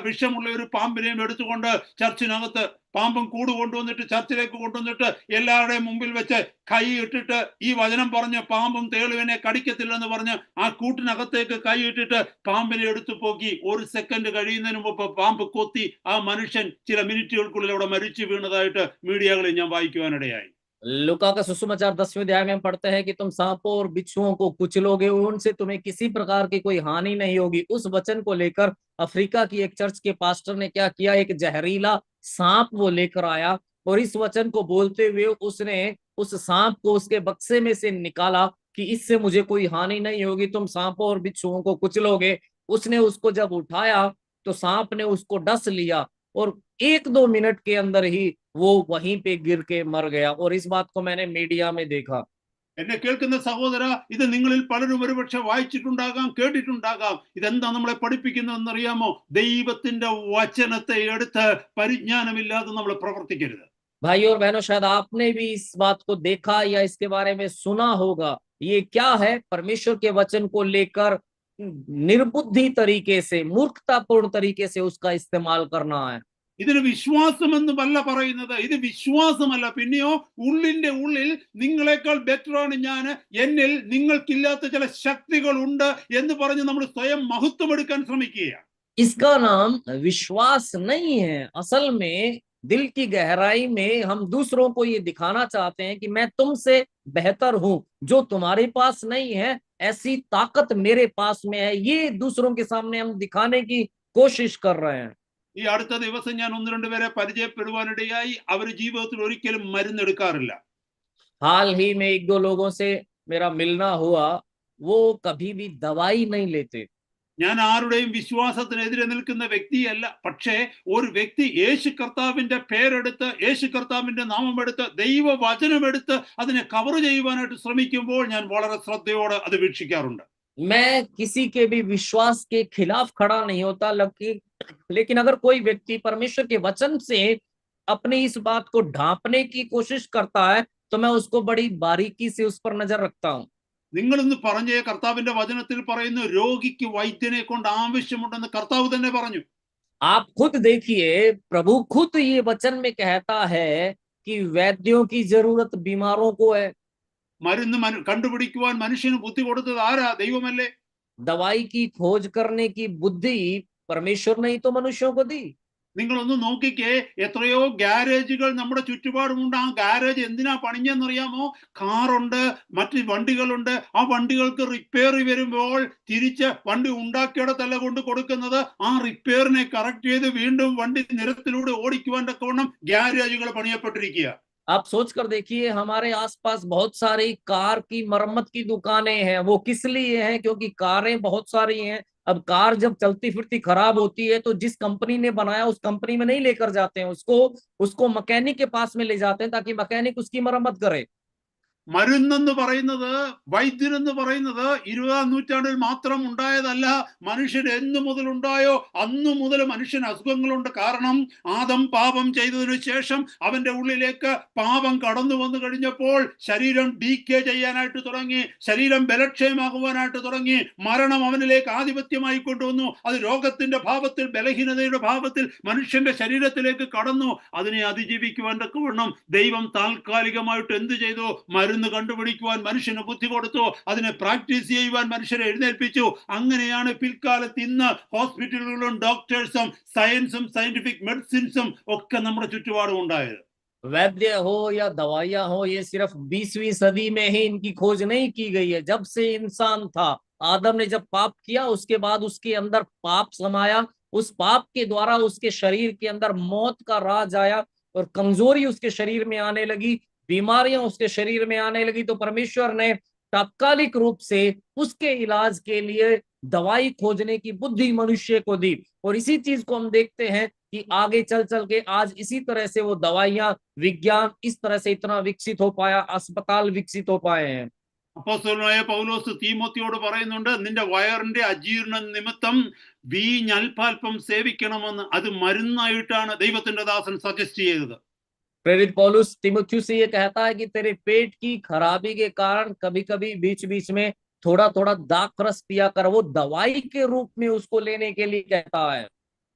വിഷമുള്ള ഒരു പാമ്പിനെയും എടുത്തുകൊണ്ട് ചർച്ചിനകത്ത്, പാമ്പും കൂട് കൊണ്ടുവന്നിട്ട് ചർച്ചിലേക്ക് കൊണ്ടുവന്നിട്ട് എല്ലാവരുടെയും മുമ്പിൽ വെച്ച് കൈ ഇട്ടിട്ട് ഈ വചനം പറഞ്ഞ് പാമ്പും തേളുവിനെ കടിക്കത്തില്ലെന്ന് പറഞ്ഞ് ആ കൂട്ടിനകത്തേക്ക് കൈ ഇട്ടിട്ട് പാമ്പിനെ എടുത്തു പോക്കി. ഒരു സെക്കൻഡ് കഴിയുന്നതിന് മുമ്പ് പാമ്പ് കൊത്തി ആ മനുഷ്യൻ ചില മിനിറ്റുകൾക്കുള്ളിൽ അവിടെ മരിച്ചു വീണതായിട്ട് മീഡിയകളിൽ ഞാൻ വായിക്കുവാനിടയായി. लूका का सुसमाचार 10वें अध्याय में हम पढ़ते हैं कि तुम सांपों और बिच्छुओं को कुचलोगे, उनसे तुम्हें किसी प्रकार की कोई हानि नहीं होगी। उस वचन को लेकर अफ्रीका की एक चर्च के पास्टर ने क्या किया, एक जहरीला सांप वो लेकर आया और इस वचन को बोलते हुए उसने उस सांप को उसके बक्से में से निकाला कि इससे मुझे कोई हानि नहीं होगी, तुम सांपों और बिच्छुओं को कुचलोगे। उसने उसको जब उठाया तो सांप ने उसको डस लिया और 1-2 मिनट के अंदर ही वो वहीं पे गिर के मर गया। और इस बात को मैंने मीडिया में देखा। എന്നെ കേൾക്കുന്ന സഹോദര, ഇത് നിങ്ങളിൽ പലരും ഒരുപക്ഷെ വായിച്ചിട്ടുണ്ടാകാം, കേട്ടിട്ടുണ്ടാകാം. ഇതെന്താ നമ്മളെ പഠിപ്പിക്കുന്നതെന്ന് അറിയാമോ? ദൈവത്തിന്റെ വചനത്തെ എടുത്ത് പരിജ്ഞാനമില്ലാതെ നമ്മൾ പ്രവർത്തിക്കരുത്. भाई और बहनों, शायद आपने भी इस बात को देखा या इसके बारे में सुना होगा। ये क्या है? परमेश्वर के वचन को लेकर निर्बुद्धि तरीके से, मूर्खतापूर्ण तरीके से उसका इस्तेमाल करना है। ഇതിന് വിശ്വാസമെന്നുമല്ല പറയുന്നത്, ഇത് വിശ്വാസമല്ല. പിന്നെയോ ഉള്ളിന്റെ ഉള്ളിൽ നിങ്ങളെക്കാൾ ബെറ്ററാണ് ഞാൻ, എന്നിൽ നിങ്ങൾക്കില്ലാത്ത ചില ശക്തികളുണ്ട് എന്ന് പറഞ്ഞ് നമ്മൾ സ്വയം മഹത്വമെടുക്കാൻ ശ്രമിക്കുകയാണ്. इसका नाम विश्वास नहीं है। असल में दिल की गहराई में हम दूसरों को ये दिखाना चाहते हैं कि मैं तुमसे बेहतर हूं, जो तुम्हारे पास नहीं है ऐसी ताकत मेरे पास में है। ये दूसरों के सामने हम दिखाने की कोशिश कर रहे हैं। ഈ അടുത്ത ദിവസം ഞാൻ 1-2 പേരെ പരിചയപ്പെടുവാനിടയായി. അവർ ജീവിതത്തിൽ ഒരിക്കലും മരുന്നെടുക്കാറില്ല. हाल ही में 1-2 लोगों से मेरा मिलना हुआ, वो कभी भी दवाई नहीं लेते। ഞാൻ ആരുടെയും വിശ്വാസത്തിനെതിരെ നിൽക്കുന്ന വ്യക്തിയല്ല. പക്ഷേ ഒരു വ്യക്തി യേശു കർത്താവിന്റെ പേരെടുത്ത്, യേശു കർത്താവിന്റെ നാമമെടുത്ത്, ദൈവവചനമെടുത്ത് അതിനെ കവർ ചെയ്യുവാനായിട്ട് ശ്രമിക്കുമ്പോൾ ഞാൻ വളരെ ശ്രദ്ധയോടെ അത് വീക്ഷിക്കാറുണ്ട്. मैं किसी के भी विश्वास के खिलाफ खड़ा नहीं होता, लेकिन अगर कोई व्यक्ति परमेश्वर के वचन से अपनी इस बात को ढांपने की कोशिश करता है तो मैं उसको बड़ी बारीकी से उस पर नजर रखता हूं। നിങ്ങളിന്ന് പറഞ്ഞ കർത്താവിന്റെ വചനത്തിൽ പറയുന്നു, രോഗിക്ക് വൈദ്യനെ കൊണ്ട് ആവശ്യമുണ്ടെന്ന് കർത്താവ് തന്നെ പറഞ്ഞു. आप खुद देखिए, प्रभु खुद ये वचन में कहता है कि वैद्यों की जरूरत बीमारों को है। മരുന്ന് കണ്ടുപിടിക്കുവാൻ മനുഷ്യന് ബുദ്ധി കൊടുത്തത് ആരാ? ദൈവമല്ലേ? दवाई की खोज करने की बुद्धि परमेश्वर ने ही तो मनुष्यों को दी। നിങ്ങളൊന്ന് നോക്കിക്കേ, എത്രയോ ഗ്യാരേജുകൾ നമ്മുടെ ചുറ്റുപാടുമുണ്ട്. ആ ഗ്യാരേജ് എന്തിനാ പണിഞ്ഞെന്നറിയാമോ? കാറുണ്ട്, മറ്റ് വണ്ടികളുണ്ട്. ആ വണ്ടികൾക്ക് റിപ്പയർ വരുമ്പോൾ തിരിച്ച് വണ്ടി ഉണ്ടാക്കിയിടത്തല്ല കൊണ്ട് കൊടുക്കുന്നത്, ആ റിപ്പയറിനെ കറക്റ്റ് ചെയ്ത് വീണ്ടും വണ്ടി നിരത്തിലൂടെ ഓടിക്കുവാൻ തക്കവണ്ണം ഗ്യാരേജുകൾ പണിയപ്പെട്ടിരിക്കുക. आप सोच कर देखिए, हमारे आसपास बहुत सारी कार की मरम्मत की दुकानें हैं। वो किस लिए हैं? क्योंकि कारें बहुत सारी हैं। अब कार जब चलती फिरती खराब होती है तो जिस कंपनी ने बनाया उस कंपनी में नहीं लेकर जाते हैं उसको मैकेनिक के पास में ले जाते हैं ताकि मैकेनिक उसकी मरम्मत करे। മരുന്നെന്ന് പറയുന്നത്, വൈദ്യനെന്ന് പറയുന്നത് 20-ാം നൂറ്റാണ്ടിൽ മാത്രം ഉണ്ടായതല്ല. മനുഷ്യൻ എന്നു മുതൽ ഉണ്ടായോ അന്നു മുതൽ മനുഷ്യന് അസുഖങ്ങളുണ്ട്. കാരണം ആദം പാപം ചെയ്തതിനു ശേഷം അവന്റെ ഉള്ളിലേക്ക് പാപം കടന്നു വന്നു കഴിഞ്ഞപ്പോൾ ശരീരം ഡീക്കേ ചെയ്യാനായിട്ട് തുടങ്ങി, ശരീരം ബലക്ഷയമാകുവാനായിട്ട് തുടങ്ങി, മരണം അവനിലേക്ക് ആധിപത്യമായി കൊണ്ടുവന്നു. അത് രോഗത്തിന്റെ ഭാവത്തിൽ, ബലഹീനതയുടെ ഭാവത്തിൽ മനുഷ്യന്റെ ശരീരത്തിലേക്ക് കടന്നു. അതിനെ അതിജീവിക്കുവാൻ തക്കവണ്ണം ദൈവം താൽക്കാലികമായിട്ട് എന്ത് ചെയ്തു? മരുന്ന് കണ്ടുപിടിക്കുവാൻ മനുഷ്യന് ബുദ്ധി കൊടുത്തു, അതിനെ പ്രാക്ടീസ് ചെയ്യുവാൻ മനുഷ്യരെ എഴുന്നേൽപ്പിച്ചു. അങ്ങനെയാണ് പിൽക്കാലത്ത് ഇന്ന് ഹോസ്പിറ്റലുകളും ഡോക്ടേഴ്സും സയൻസും സയന്റിഫിക് മെഡിസിൻസും ഒക്കെ നമ്മുടെ ചുറ്റുപാടും ഉണ്ടായത്. वैद्य हो या दवाइयां हो, ये सिर्फ 20वीं सदी में ही इनकी खोज नहीं की गई है। जब से इंसान था, आदम ने जब पाप किया उसके बाद उसके अंदर पाप समाया, उस पाप के द्वारा उसके शरीर के अंदर मौत का राज आया और कमजोरी उसके शरीर में आने लगी, बीमारियां उसके शरीर में आने लगी। तो परमेश्वर ने तात्कालिक रूप से उसके इलाज के लिए दवाई खोजने की बुद्धि मनुष्य को दी। और इसी चीज को हम देखते हैं कि आगे चल चल के आज इसी तरह से वो दवाइयां, विज्ञान इस तरह से इतना विकसित हो पाया, अस्पताल विकसित हो पाए हैं। അപ്പോസ്തലനായ പൗലോസ് തീമോത്തിയോട് പറയുന്നുണ്ട്, നിന്റെ വയറിന്റെ അജീർണ നിമിത്തം വീഞ്ഞ് അല്പാൽപ്പം സേവിക്കണമെന്ന്. അത് മരുന്നായിട്ടാണ് ദൈവത്തിന്റെ ദാസൻ സജസ്റ്റ് ചെയ്തത്. प्रेरित पौलुस तीमुथियुस से ये कहता है कि तेरे पेट की खराबी के कारण कभी कभी बीच बीच में थोड़ा थोड़ा दाखरस पिया कर। वो दवाई के रूप में उसको लेने के लिए कहता है।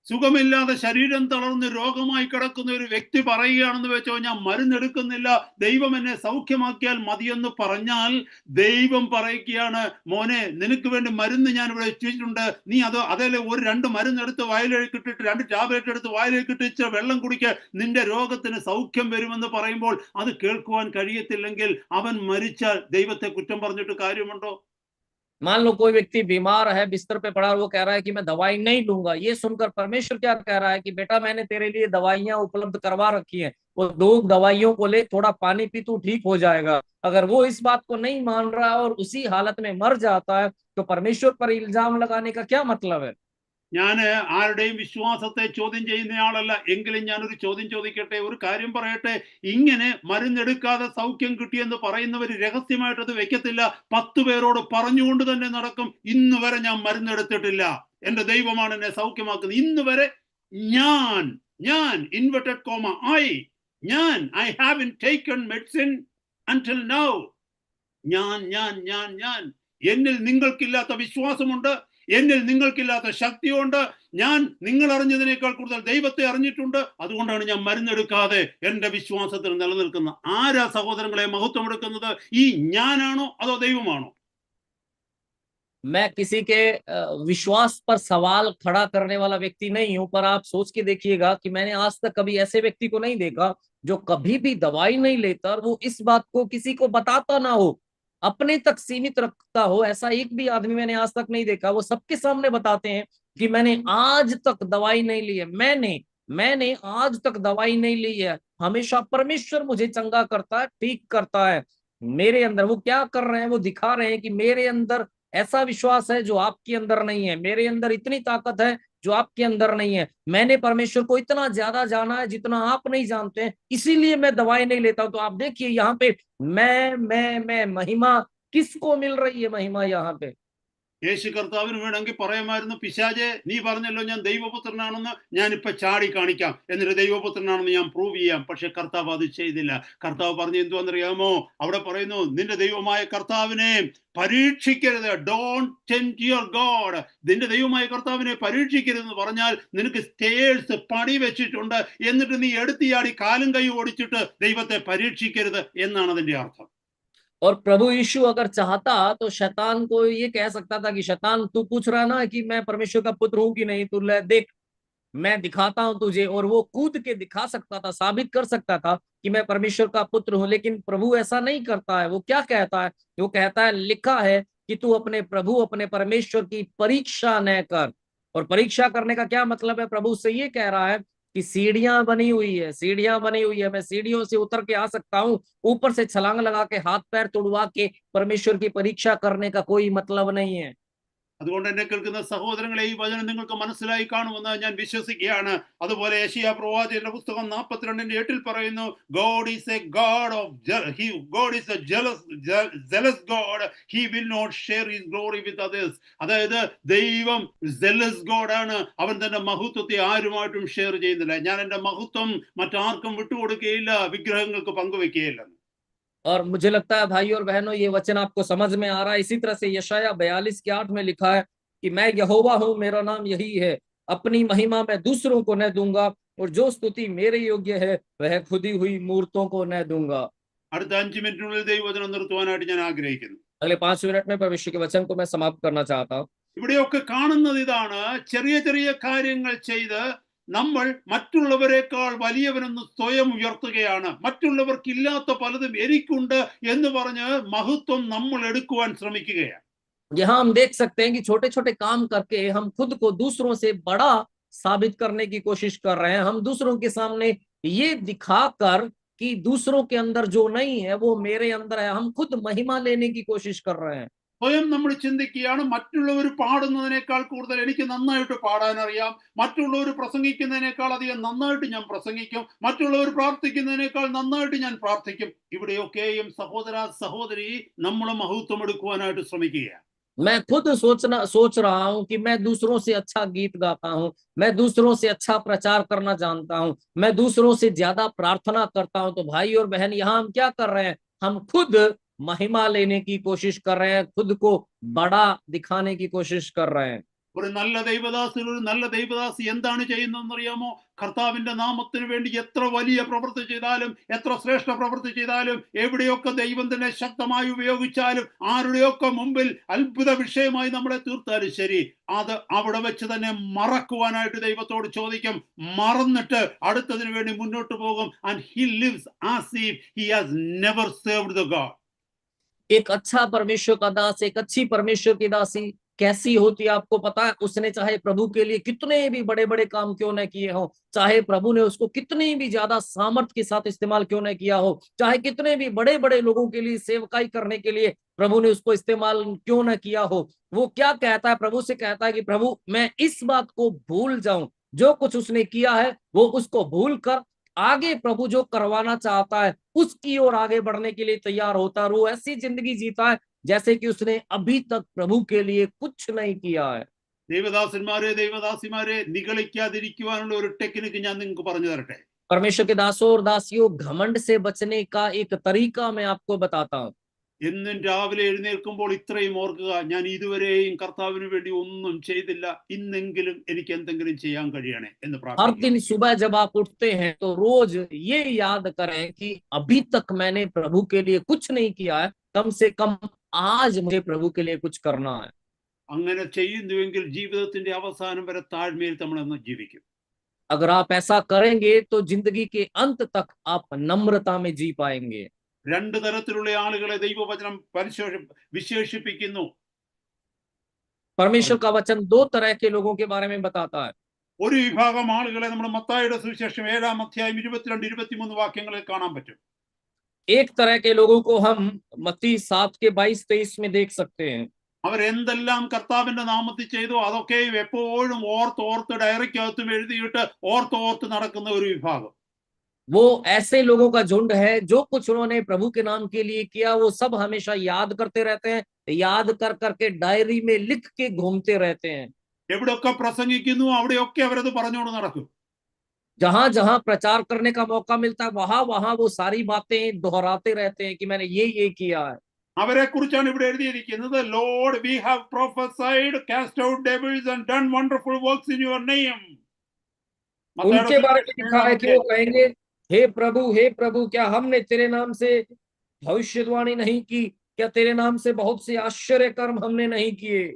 സുഖമില്ലാതെ ശരീരം തളർന്ന് രോഗമായി കിടക്കുന്ന ഒരു വ്യക്തി പറയുകയാണെന്ന് വെച്ചോ, ഞാൻ മരുന്നെടുക്കുന്നില്ല, ദൈവം എന്നെ സൗഖ്യമാക്കിയാൽ മതിയെന്ന് പറഞ്ഞാൽ ദൈവം പറയുകയാണ്, മോനെ നിനക്ക് വേണ്ടി മരുന്ന് ഞാൻ ഇവിടെ വെച്ചിട്ടുണ്ട്, നീ അതേലെ ഒരു 2 മരുന്നെടുത്ത് വായിലേക്ക് ഇട്ടിട്ട് 2 ടാബ്ലറ്റ് എടുത്ത് വായിലേക്ക് ഇട്ടിട്ട് വെള്ളം കുടിക്കുക, നിന്റെ രോഗത്തിന് സൗഖ്യം വരുമെന്ന് പറയുമ്പോൾ അത് കേൾക്കുവാൻ കഴിയത്തില്ലെങ്കിൽ അവൻ മരിച്ചാൽ ദൈവത്തെ കുറ്റം പറഞ്ഞിട്ട് കാര്യമുണ്ടോ? मान लो कोई व्यक्ति बीमार है, बिस्तर पे पड़ा, वो कह रहा है कि मैं दवाई नहीं लूंगा। ये सुनकर परमेश्वर क्या कह रहा है कि बेटा मैंने तेरे लिए दवाइयां उपलब्ध करवा रखी हैं, वो 2 दवाइयों को ले, थोड़ा पानी पी, तू ठीक हो जाएगा। अगर वो इस बात को नहीं मान रहा और उसी हालत में मर जाता है तो परमेश्वर पर इल्जाम लगाने का क्या मतलब है? ഞാൻ ആരുടെയും വിശ്വാസത്തെ ചോദ്യം ചെയ്യുന്നയാളല്ല, എങ്കിലും ഞാനൊരു ചോദ്യം ചോദിക്കട്ടെ, ഒരു കാര്യം പറയട്ടെ. ഇങ്ങനെ മരുന്നെടുക്കാതെ സൗഖ്യം കിട്ടിയെന്ന് പറയുന്നവർ രഹസ്യമായിട്ട് അത് വെക്കത്തില്ല, 10 പേരോട് പറഞ്ഞുകൊണ്ട് തന്നെ നടക്കും. ഇന്ന് വരെ ഞാൻ മരുന്നെടുത്തിട്ടില്ല, എന്റെ ദൈവമാണ് എന്നെ സൗഖ്യമാക്കുന്നത്. ഇന്ന് വരെ ഞാൻ inverted comma I haven't taken medicine until now. ഞാൻ എന്നിൽ നിങ്ങൾക്കില്ലാത്ത വിശ്വാസമുണ്ട്, എന്നിൽ നിങ്ങൾക്കില്ലാത്ത ശക്തിയുണ്ട്. ഞാൻ നിങ്ങൾ അറിഞ്ഞതിനേക്കാൾ കൂടുതൽ ദൈവത്തെ അറിഞ്ഞിട്ടുണ്ട്. അതുകൊണ്ടാണ് ഞാൻ മരുന്നെടുക്കാതെ എന്റെ വിശ്വാസത്തിൽ നിലനിൽക്കുന്നത്. ആരാ സഹോദരങ്ങളെ മഹത്വം എടുക്കുന്നത്? ഈ ഞാനാണോ അതോ ദൈവമാണോ? मैं किसी के विश्वास पर सवाल खड़ा करने वाला व्यक्ति नहीं हूं, पर आप सोच के देखिएगा कि मैंने आज तक कभी ऐसे व्यक्ति को नहीं देखा जो कभी भी दवाई नहीं लेता और वो इस बात को किसी को बताता ना हो, अपने तक सीमित रखता हो। ऐसा एक भी आदमी मैंने आज तक नहीं देखा। वो सबके सामने बताते हैं कि मैंने आज तक दवाई नहीं ली है, मैंने आज तक दवाई नहीं ली है, हमेशा परमेश्वर मुझे चंगा करता है, ठीक करता है। मेरे अंदर वो क्या कर रहे हैं? वो दिखा रहे हैं कि मेरे अंदर ऐसा विश्वास है जो आपके अंदर नहीं है, मेरे अंदर इतनी ताकत है जो आपके अंदर नहीं है, मैंने परमेश्वर को इतना ज्यादा जाना है जितना आप नहीं जानते हैं, इसीलिए मैं दवाई नहीं लेता हूं। तो आप देखिए यहाँ पे मैं महिमा किसको मिल रही है? महिमा यहाँ पे യേശു കർത്താവിന് വേണമെങ്കിൽ പറയാമായിരുന്നു, പിശാചെ നീ പറഞ്ഞല്ലോ ഞാൻ ദൈവപുത്രനാണെന്ന്, ഞാനിപ്പോ ചാടി കാണിക്കാം, എന്നിട്ട് ദൈവപുത്രനാണെന്ന് ഞാൻ പ്രൂവ് ചെയ്യാം. പക്ഷെ കർത്താവ് അത് ചെയ്തില്ല. കർത്താവ് പറഞ്ഞു എന്തുവെന്നറിയാമോ? അവിടെ പറയുന്നു, നിന്റെ ദൈവമായ കർത്താവിനെ പരീക്ഷിക്കരുത്. Don't tempt your God. നിന്റെ ദൈവമായ കർത്താവിനെ പരീക്ഷിക്കരുതെന്ന് പറഞ്ഞാൽ നിനക്ക് സ്റ്റേഴ്സ് പണി വെച്ചിട്ടുണ്ട്, എന്നിട്ട് നീ എടുത്തിയാടി കാലും കൈ ഓടിച്ചിട്ട് ദൈവത്തെ പരീക്ഷിക്കരുത് എന്നാണ് അതിന്റെ അർത്ഥം. और प्रभु यीशु अगर चाहता तो शैतान को ये कह सकता था कि शैतान तू पूछ रहा ना कि मैं परमेश्वर का पुत्र हूं कि नहीं, तू ले देख मैं दिखाता हूं तुझे। और वो कूद के दिखा सकता था, साबित कर सकता था कि मैं परमेश्वर का पुत्र हूं। लेकिन प्रभु ऐसा नहीं करता है। वो क्या कहता है? वो कहता है लिखा है कि तू अपने प्रभु अपने परमेश्वर की परीक्षा न कर। और परीक्षा करने का क्या मतलब है? प्रभु से ये कह रहा है कि सीढ़ियां बनी हुई है, मैं सीढ़ियों से उतर के आ सकता हूँ, ऊपर से छलांग लगा के हाथ पैर तुड़वा के परमेश्वर की परीक्षा करने का कोई मतलब नहीं है। അതുകൊണ്ട് എന്നെ കേൾക്കുന്ന സഹോദരങ്ങളെ, ഈ വചനം നിങ്ങൾക്ക് മനസ്സിലായി കാണുമെന്ന് ഞാൻ വിശ്വസിക്കുകയാണ്. അതുപോലെ യെശയ്യാ പ്രവാചകന്റെ പുസ്തകം 42:8 പറയുന്നു, God is a God of God is a jealous God, he will not share his glory with others. അതായത് ദൈവം ജലസ് ഗോഡ് ആണ്. അവൻ തന്റെ മഹത്വത്തെ ആരുമായിട്ടും ഷെയർ ചെയ്യുന്നില്ല. ഞാൻ എന്റെ മഹത്വം മറ്റാർക്കും വിട്ടുകൊടുക്കുകയില്ല, വിഗ്രഹങ്ങൾക്ക് പങ്കുവെക്കുകയില്ല. और मुझे लगता है भाई और बहनों, ये वचन आपको समझ में आ रहा है। इसी तरह से यशाया 42:8 में लिखा है कि मैं यहोवा हूँ, मेरा नाम यही है, अपनी महिमा मैं दूसरों को न दूंगा, और जो स्तुति मेरे योग्य है वह खुदी हुई मूर्तों को न दूंगा। അടുത്ത 5 മിനിറ്റിനുള്ളിൽ ദൈവവചനം നിർത്തുവാനായിട്ട് ഞാൻ ആഗ്രഹിക്കുന്നു. अगले 5 मिनट में भविष्य के वचन को मैं समाप्त करना चाहता हूँ। ഇവിടെയൊക്കെ കാണുന്നത് ഇതാണ്, ചെറിയ ചെറിയ കാര്യങ്ങൾ ചെയ്ത് നമ്മൾ മറ്റുള്ളവരെക്കാൾ വലിയവനെന്ന് സ്വയം ഉയർത്തുകയാണ്. മറ്റുള്ളവർക്കില്ലാത്ത പലതും എനിക്കുണ്ട് എന്ന് പറഞ്ഞ് മഹത്വം നമ്മൾ എടുക്കുവാൻ ശ്രമിക്കുകയാണ്. यहाँ हम देख सकते हैं कि छोटे छोटे काम करके हम खुद को दूसरों से बड़ा साबित करने की कोशिश कर रहे हैं। हम दूसरों के सामने ये दिखाकर कि दूसरों के अंदर जो नहीं है वो मेरे अंदर है, हम खुद महिमा लेने की कोशिश कर रहे हैं। സ്വയം നമ്മൾ ചിന്തിക്കുകയാണ്, മറ്റുള്ളവർ പാടുന്നതിനേക്കാൾ കൂടുതൽ എനിക്ക് നന്നായിട്ട് പാടാനറിയാം, മറ്റുള്ളവർ പ്രസംഗിക്കുന്നതിനേക്കാൾ അധികം നന്നായിട്ട് ഞാൻ പ്രസംഗിക്കും, മറ്റുള്ളവർ പ്രാർത്ഥിക്കുന്നതിനേക്കാൾ നന്നായിട്ട് ഞാൻ പ്രാർത്ഥിക്കും. ഇവിടെയൊക്കെയും സഹോദര സഹോദരി നമ്മൾ മഹത്വം എടുക്കുവാനായിട്ട് ശ്രമിക്കുകയാണ്. मैं खुद सोच रहा हूँ कि मैं दूसरों से अच्छा गीत गाता हूँ, मैं दूसरों से अच्छा प्रचार करना जानता हूँ, मैं दूसरों से ज्यादा प्रार्थना करता हूँ। तो भाई और बहन, यहाँ हम क्या कर रहे हैं? हम खुद महिमा लेने की कोशिश कर रहे हैं, खुद को बड़ा दिखाने की कोशिश कर रहे हैं। ഒരു നല്ല ദൈവദാസി എന്താണ് ചെയ്യുന്നതെന്നറിയാമോ? കർത്താവിന്റെ നാമത്തിന് വേണ്ടി എത്ര വലിയ പ്രവൃത്തി ചെയ്താലും, എത്ര ശ്രേഷ്ഠ പ്രവൃത്തി ചെയ്താലും, എവിടെയൊക്കെ ദൈവം തന്നെ ശക്തമായി ഉപയോഗിച്ചാലും, ആരുടെയൊക്കെ മുമ്പിൽ അത്ഭുത വിഷയമായി നമ്മളെ തീർത്താലും ശരി, അത് അവിടെ വെച്ച് തന്നെ മറക്കുവാനായിട്ട് ദൈവത്തോട് ചോദിക്കും. മറന്നിട്ട് അടുത്തതിന് വേണ്ടി മുന്നോട്ട് പോകും. And he lives as if he has never served the God. एक अच्छा परमेश्वर का दास, एक अच्छी परमेश्वर की दासी कैसी होती है आपको पता है? उसने चाहे प्रभु के लिए कितने भी बड़े बड़े काम क्यों न किए हो, चाहे प्रभु ने उसको कितनी भी ज्यादा सामर्थ के साथ इस्तेमाल क्यों न किया हो, चाहे कितने भी बड़े बड़े लोगों के लिए सेवकाई करने के लिए प्रभु ने उसको इस्तेमाल क्यों न किया हो, वो क्या कहता है? प्रभु से कहता है कि प्रभु मैं इस बात को भूल जाऊं, जो कुछ उसने किया है वो उसको भूल कर आगे प्रभु जो करवाना चाहता है उसकी ओर आगे बढ़ने के लिए तैयार होता है। वो ऐसी जिंदगी जीता है जैसे कि उसने अभी तक प्रभु के लिए कुछ नहीं किया है। ദൈവദാസന്മാരെ നിഗളിക്കാതിരിക്കുവാനുള്ള ഒരു ടെക്നിക്ക് ഞാൻ നിങ്ങൾക്ക് പറഞ്ഞു തരട്ടെ. परमेश्वर के दासों और दासियों, घमंड से बचने का एक तरीका मैं आपको बताता हूँ। എന്നും രാവിലെ എഴുന്നേൽക്കുമ്പോൾ ഇത്രയും ഓർക്കുക, ഞാൻ ഇതുവരെയും കർത്താവിന് വേണ്ടി ഒന്നും ചെയ്തില്ല, ഇന്നെങ്കിലും എനിക്ക് എന്തെങ്കിലും ചെയ്യാൻ കഴിയണേ എന്ന് हर പ്രാർത്ഥിക്കുക. दिन सुबह जब आप उठते हैं तो रोज ये याद करें कि अभी तक मैंने प्रभु के लिए कुछ नहीं किया है, कम से कम आज मुझे प्रभु के लिए कुछ करना है। അങ്ങനെ ചെയ്യുന്നുവെങ്കിൽ ജീവിതത്തിന്റെ അവസാനം വരെ താഴ്മയിൽ നമ്മളെന്ന് ജീവിക്കും. अगर आप ऐसा करेंगे तो जिंदगी के अंत तक आप नम्रता में जी पाएंगे। രണ്ട് തരത്തിലുള്ള ആളുകളെ ദൈവവചനം വിശേഷിപ്പിക്കുന്നു. परमेश्वर का वचन दो तरह के लोगों के बारे में बताता है। ഒരു വിഭാഗം ആളുകളെ നമ്മൾ മത്തായിയുടെ സുവിശേഷം 7-ാം അധ്യായം 22-23 വാക്യങ്ങളിൽ കാണാൻ പറ്റും. एक तरह के लोगों को हम मत्ती 7:22-23 में देख सकते हैं। അവരെന്തെല്ലാം കർത്താവിന്റെ നാമത്തിൽ ചെയ്തു അതൊക്കെയും എപ്പോഴും ഓർത്ത് ഡയറിക്കകത്തും എഴുതിയിട്ട് ഓർത്ത് നടക്കുന്ന ഒരു വിഭാഗം. वो ऐसे लोगों का झुंड है, जो कुछ उन्होंने प्रभु के नाम के लिए किया वो सब हमेशा याद करते रहते हैं, याद कर करके डायरी में लिख के घूमते रहते हैं। എവിടെയൊക്കെ പ്രസംഗിക്കുന്നു അവിടെയൊക്കെ അവരത് പറഞ്ഞുകൊണ്ട് നടക്കും. जहां जहां प्रचार करने का मौका मिलता है वहां वहां वो सारी बातें दोहराते रहते हैं कि मैंने ये किया है। അവരെ കുറിച്ചാണ് ഇവിടെ എഴുതിയിരിക്കുന്നത്, Lord we have prophesied, cast out devils and done wonderful works in your name. उनके बारे में लिखा है कि वो कहेंगे, हे प्रभु क्या हमने तेरे नाम से भविष्यवाणी नहीं की? क्या तेरे नाम से बहुत से आश्चर्य कर्म हमने नहीं किए?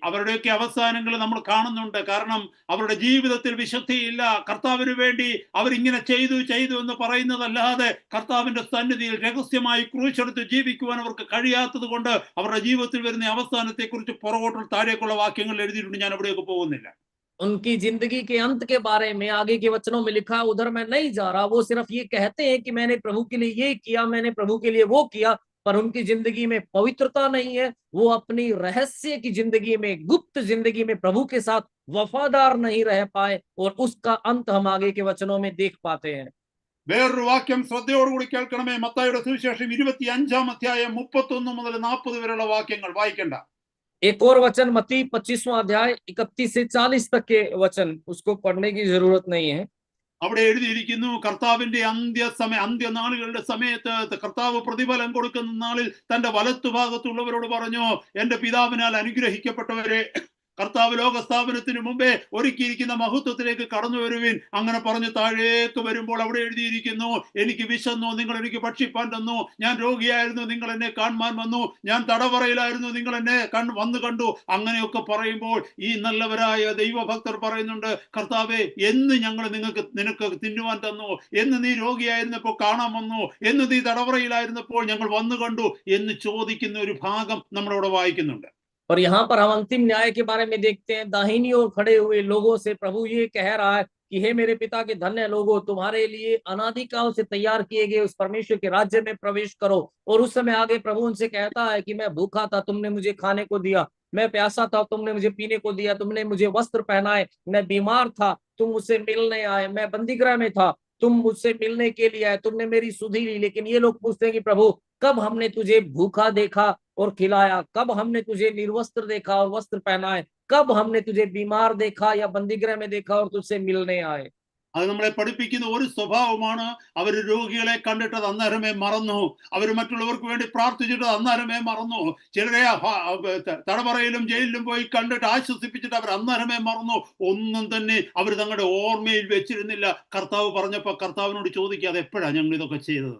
അവരുടെയൊക്കെ അവസാനങ്ങൾ നമ്മൾ കാണുന്നുണ്ട്. കാരണം അവരുടെ ജീവിതത്തിൽ വിശുദ്ധിയില്ല. കർത്താവിന് വേണ്ടി അവരിങ്ങനെ ചെയ്തു എന്ന് പറയുന്നതല്ലാതെ കർത്താവിന്റെ സന്നിധിയിൽ രഹസ്യമായി ക്രൂശെടുത്ത് ജീവിക്കുവാൻ അവർക്ക് കഴിയാത്തത് കൊണ്ട് അവരുടെ ജീവിതത്തിൽ വരുന്ന അവസാനത്തെ കുറിച്ച് പുറകോട്ടുള്ള താഴേക്കുള്ള വാക്യങ്ങൾ എഴുതിയിട്ടുണ്ട്. ഞാൻ അവിടെയൊക്കെ പോകുന്നില്ല. उनकी जिंदगी के अंत के बारे में आगे के वचनों में लिखा, उधर मैं नहीं जा रहा। वो सिर्फ ये कहते हैं कि मैंने प्रभु के लिए ये किया, मैंने प्रभु के लिए वो किया, पर उनकी जिंदगी में पवित्रता नहीं है, वो अपनी रहस्य की जिंदगी में, गुप्त जिंदगी में प्रभु के साथ वफादार नहीं रह पाए, और उसका अंत हम आगे के वचनों में देख पाते हैं। വേറൊരു വാക്യം ശ്രദ്ധയോടുകൂടി കേൾക്കണമേ. മത്തായിയുടെ സുവിശേഷം 25-ാം അധ്യായം 31 മുതൽ 40 വരെയുള്ള വാക്യങ്ങൾ വായിക്കണ്ട. एक और वचन मत्ती 25वां अध्याय 31 से 40 तक के वचन, उसको पढ़ने की जरूरत नहीं है। അവിടെ എഴുതിയിരിക്കുന്നു, കർത്താവിന്റെ അന്ത്യനാളുകളുടെ സമയത്ത് കർത്താവ് പ്രതിഫലം കൊടുക്കുന്ന നാളിൽ തന്റെ വലത്തുഭാഗത്തുള്ളവരോട് പറഞ്ഞു, എന്റെ പിതാവിനാൽ അനുഗ്രഹിക്കപ്പെട്ടവരെ, കർത്താവ് ലോകസ്ഥാപനത്തിന് മുമ്പേ ഒരുക്കിയിരിക്കുന്ന മഹത്വത്തിലേക്ക് കടന്നു വരുവിൻ. അങ്ങനെ പറഞ്ഞ് താഴേക്ക് വരുമ്പോൾ അവിടെ എഴുതിയിരിക്കുന്നു, എനിക്ക് വിശന്നു, നിങ്ങൾ എനിക്ക് ഭക്ഷിപ്പാൻ തന്നു, ഞാൻ രോഗിയായിരുന്നു, നിങ്ങൾ എന്നെ കാണുവാൻ വന്നു, ഞാൻ തടവറയിലായിരുന്നു, നിങ്ങൾ എന്നെ വന്നു കണ്ടു. അങ്ങനെയൊക്കെ പറയുമ്പോൾ ഈ നല്ലവരായ ദൈവഭക്തർ പറയുന്നുണ്ട്, കർത്താവേ, എന്ന് ഞങ്ങൾ നിനക്ക് തിന്നുവാൻ തന്നു, എന്ന് നീ രോഗിയായിരുന്നപ്പോൾ കാണാൻ വന്നു, എന്ന് നീ തടവറയിലായിരുന്നപ്പോൾ ഞങ്ങൾ വന്നു കണ്ടു എന്ന് ചോദിക്കുന്ന ഒരു ഭാഗം നമ്മളവിടെ വായിക്കുന്നുണ്ട്. और यहाँ पर हम अंतिम न्याय के बारे में देखते हैं, दाहिनी ओर खड़े हुए लोगों से प्रभु ये कह रहा है कि हे मेरे पिता के धन्य लोगों, तुम्हारे लिए अनादिकाल से तैयार किए गए उस परमेश्वर के राज्य में प्रवेश करो। और उस समय आगे प्रभु उनसे कहता है कि मैं भूखा था, तुमने मुझे खाने को दिया, मैं प्यासा था, तुमने मुझे पीने को दिया, तुमने मुझे वस्त्र पहनाए, मैं बीमार था, तुम मुझसे मिलने आए, मैं बंदीगृह में था, तुम मुझसे मिलने के लिए आए, तुमने मेरी सुधि ली। लेकिन ये लोग पूछते हैं कि प्रभु, कब हमने तुझे भूखा देखा और खिलाया, कब हमने तुझे निर्वस्त्र देखा और वस्त्र पहनाए, कब हमने तुझे बीमार देखा या बंदीगृह में देखा और तुझसे मिलने आए। അത് നമ്മളെ പഠിപ്പിക്കുന്ന ഒരു സ്വഭാവമാണ്, അവർ രോഗികളെ കണ്ടിട്ടത് അന്നേരമേ മറന്നു, അവർ മറ്റുള്ളവർക്ക് വേണ്ടി പ്രാർത്ഥിച്ചിട്ട് അന്നേരമേ മറന്നു, ചിലരെ തടവറയിലും ജയിലിലും പോയി കണ്ടിട്ട് ആശ്വസിപ്പിച്ചിട്ട് അവർ അന്നേരമേ മറന്നു, ഒന്നും തന്നെ അവർ തങ്ങളുടെ ഓർമ്മയിൽ വെച്ചിരുന്നില്ല. കർത്താവ് പറഞ്ഞപ്പോ കർത്താവിനോട് ചോദിക്കുക, അത് എപ്പോഴാണ് ഞങ്ങൾ ഇതൊക്കെ ചെയ്തത്?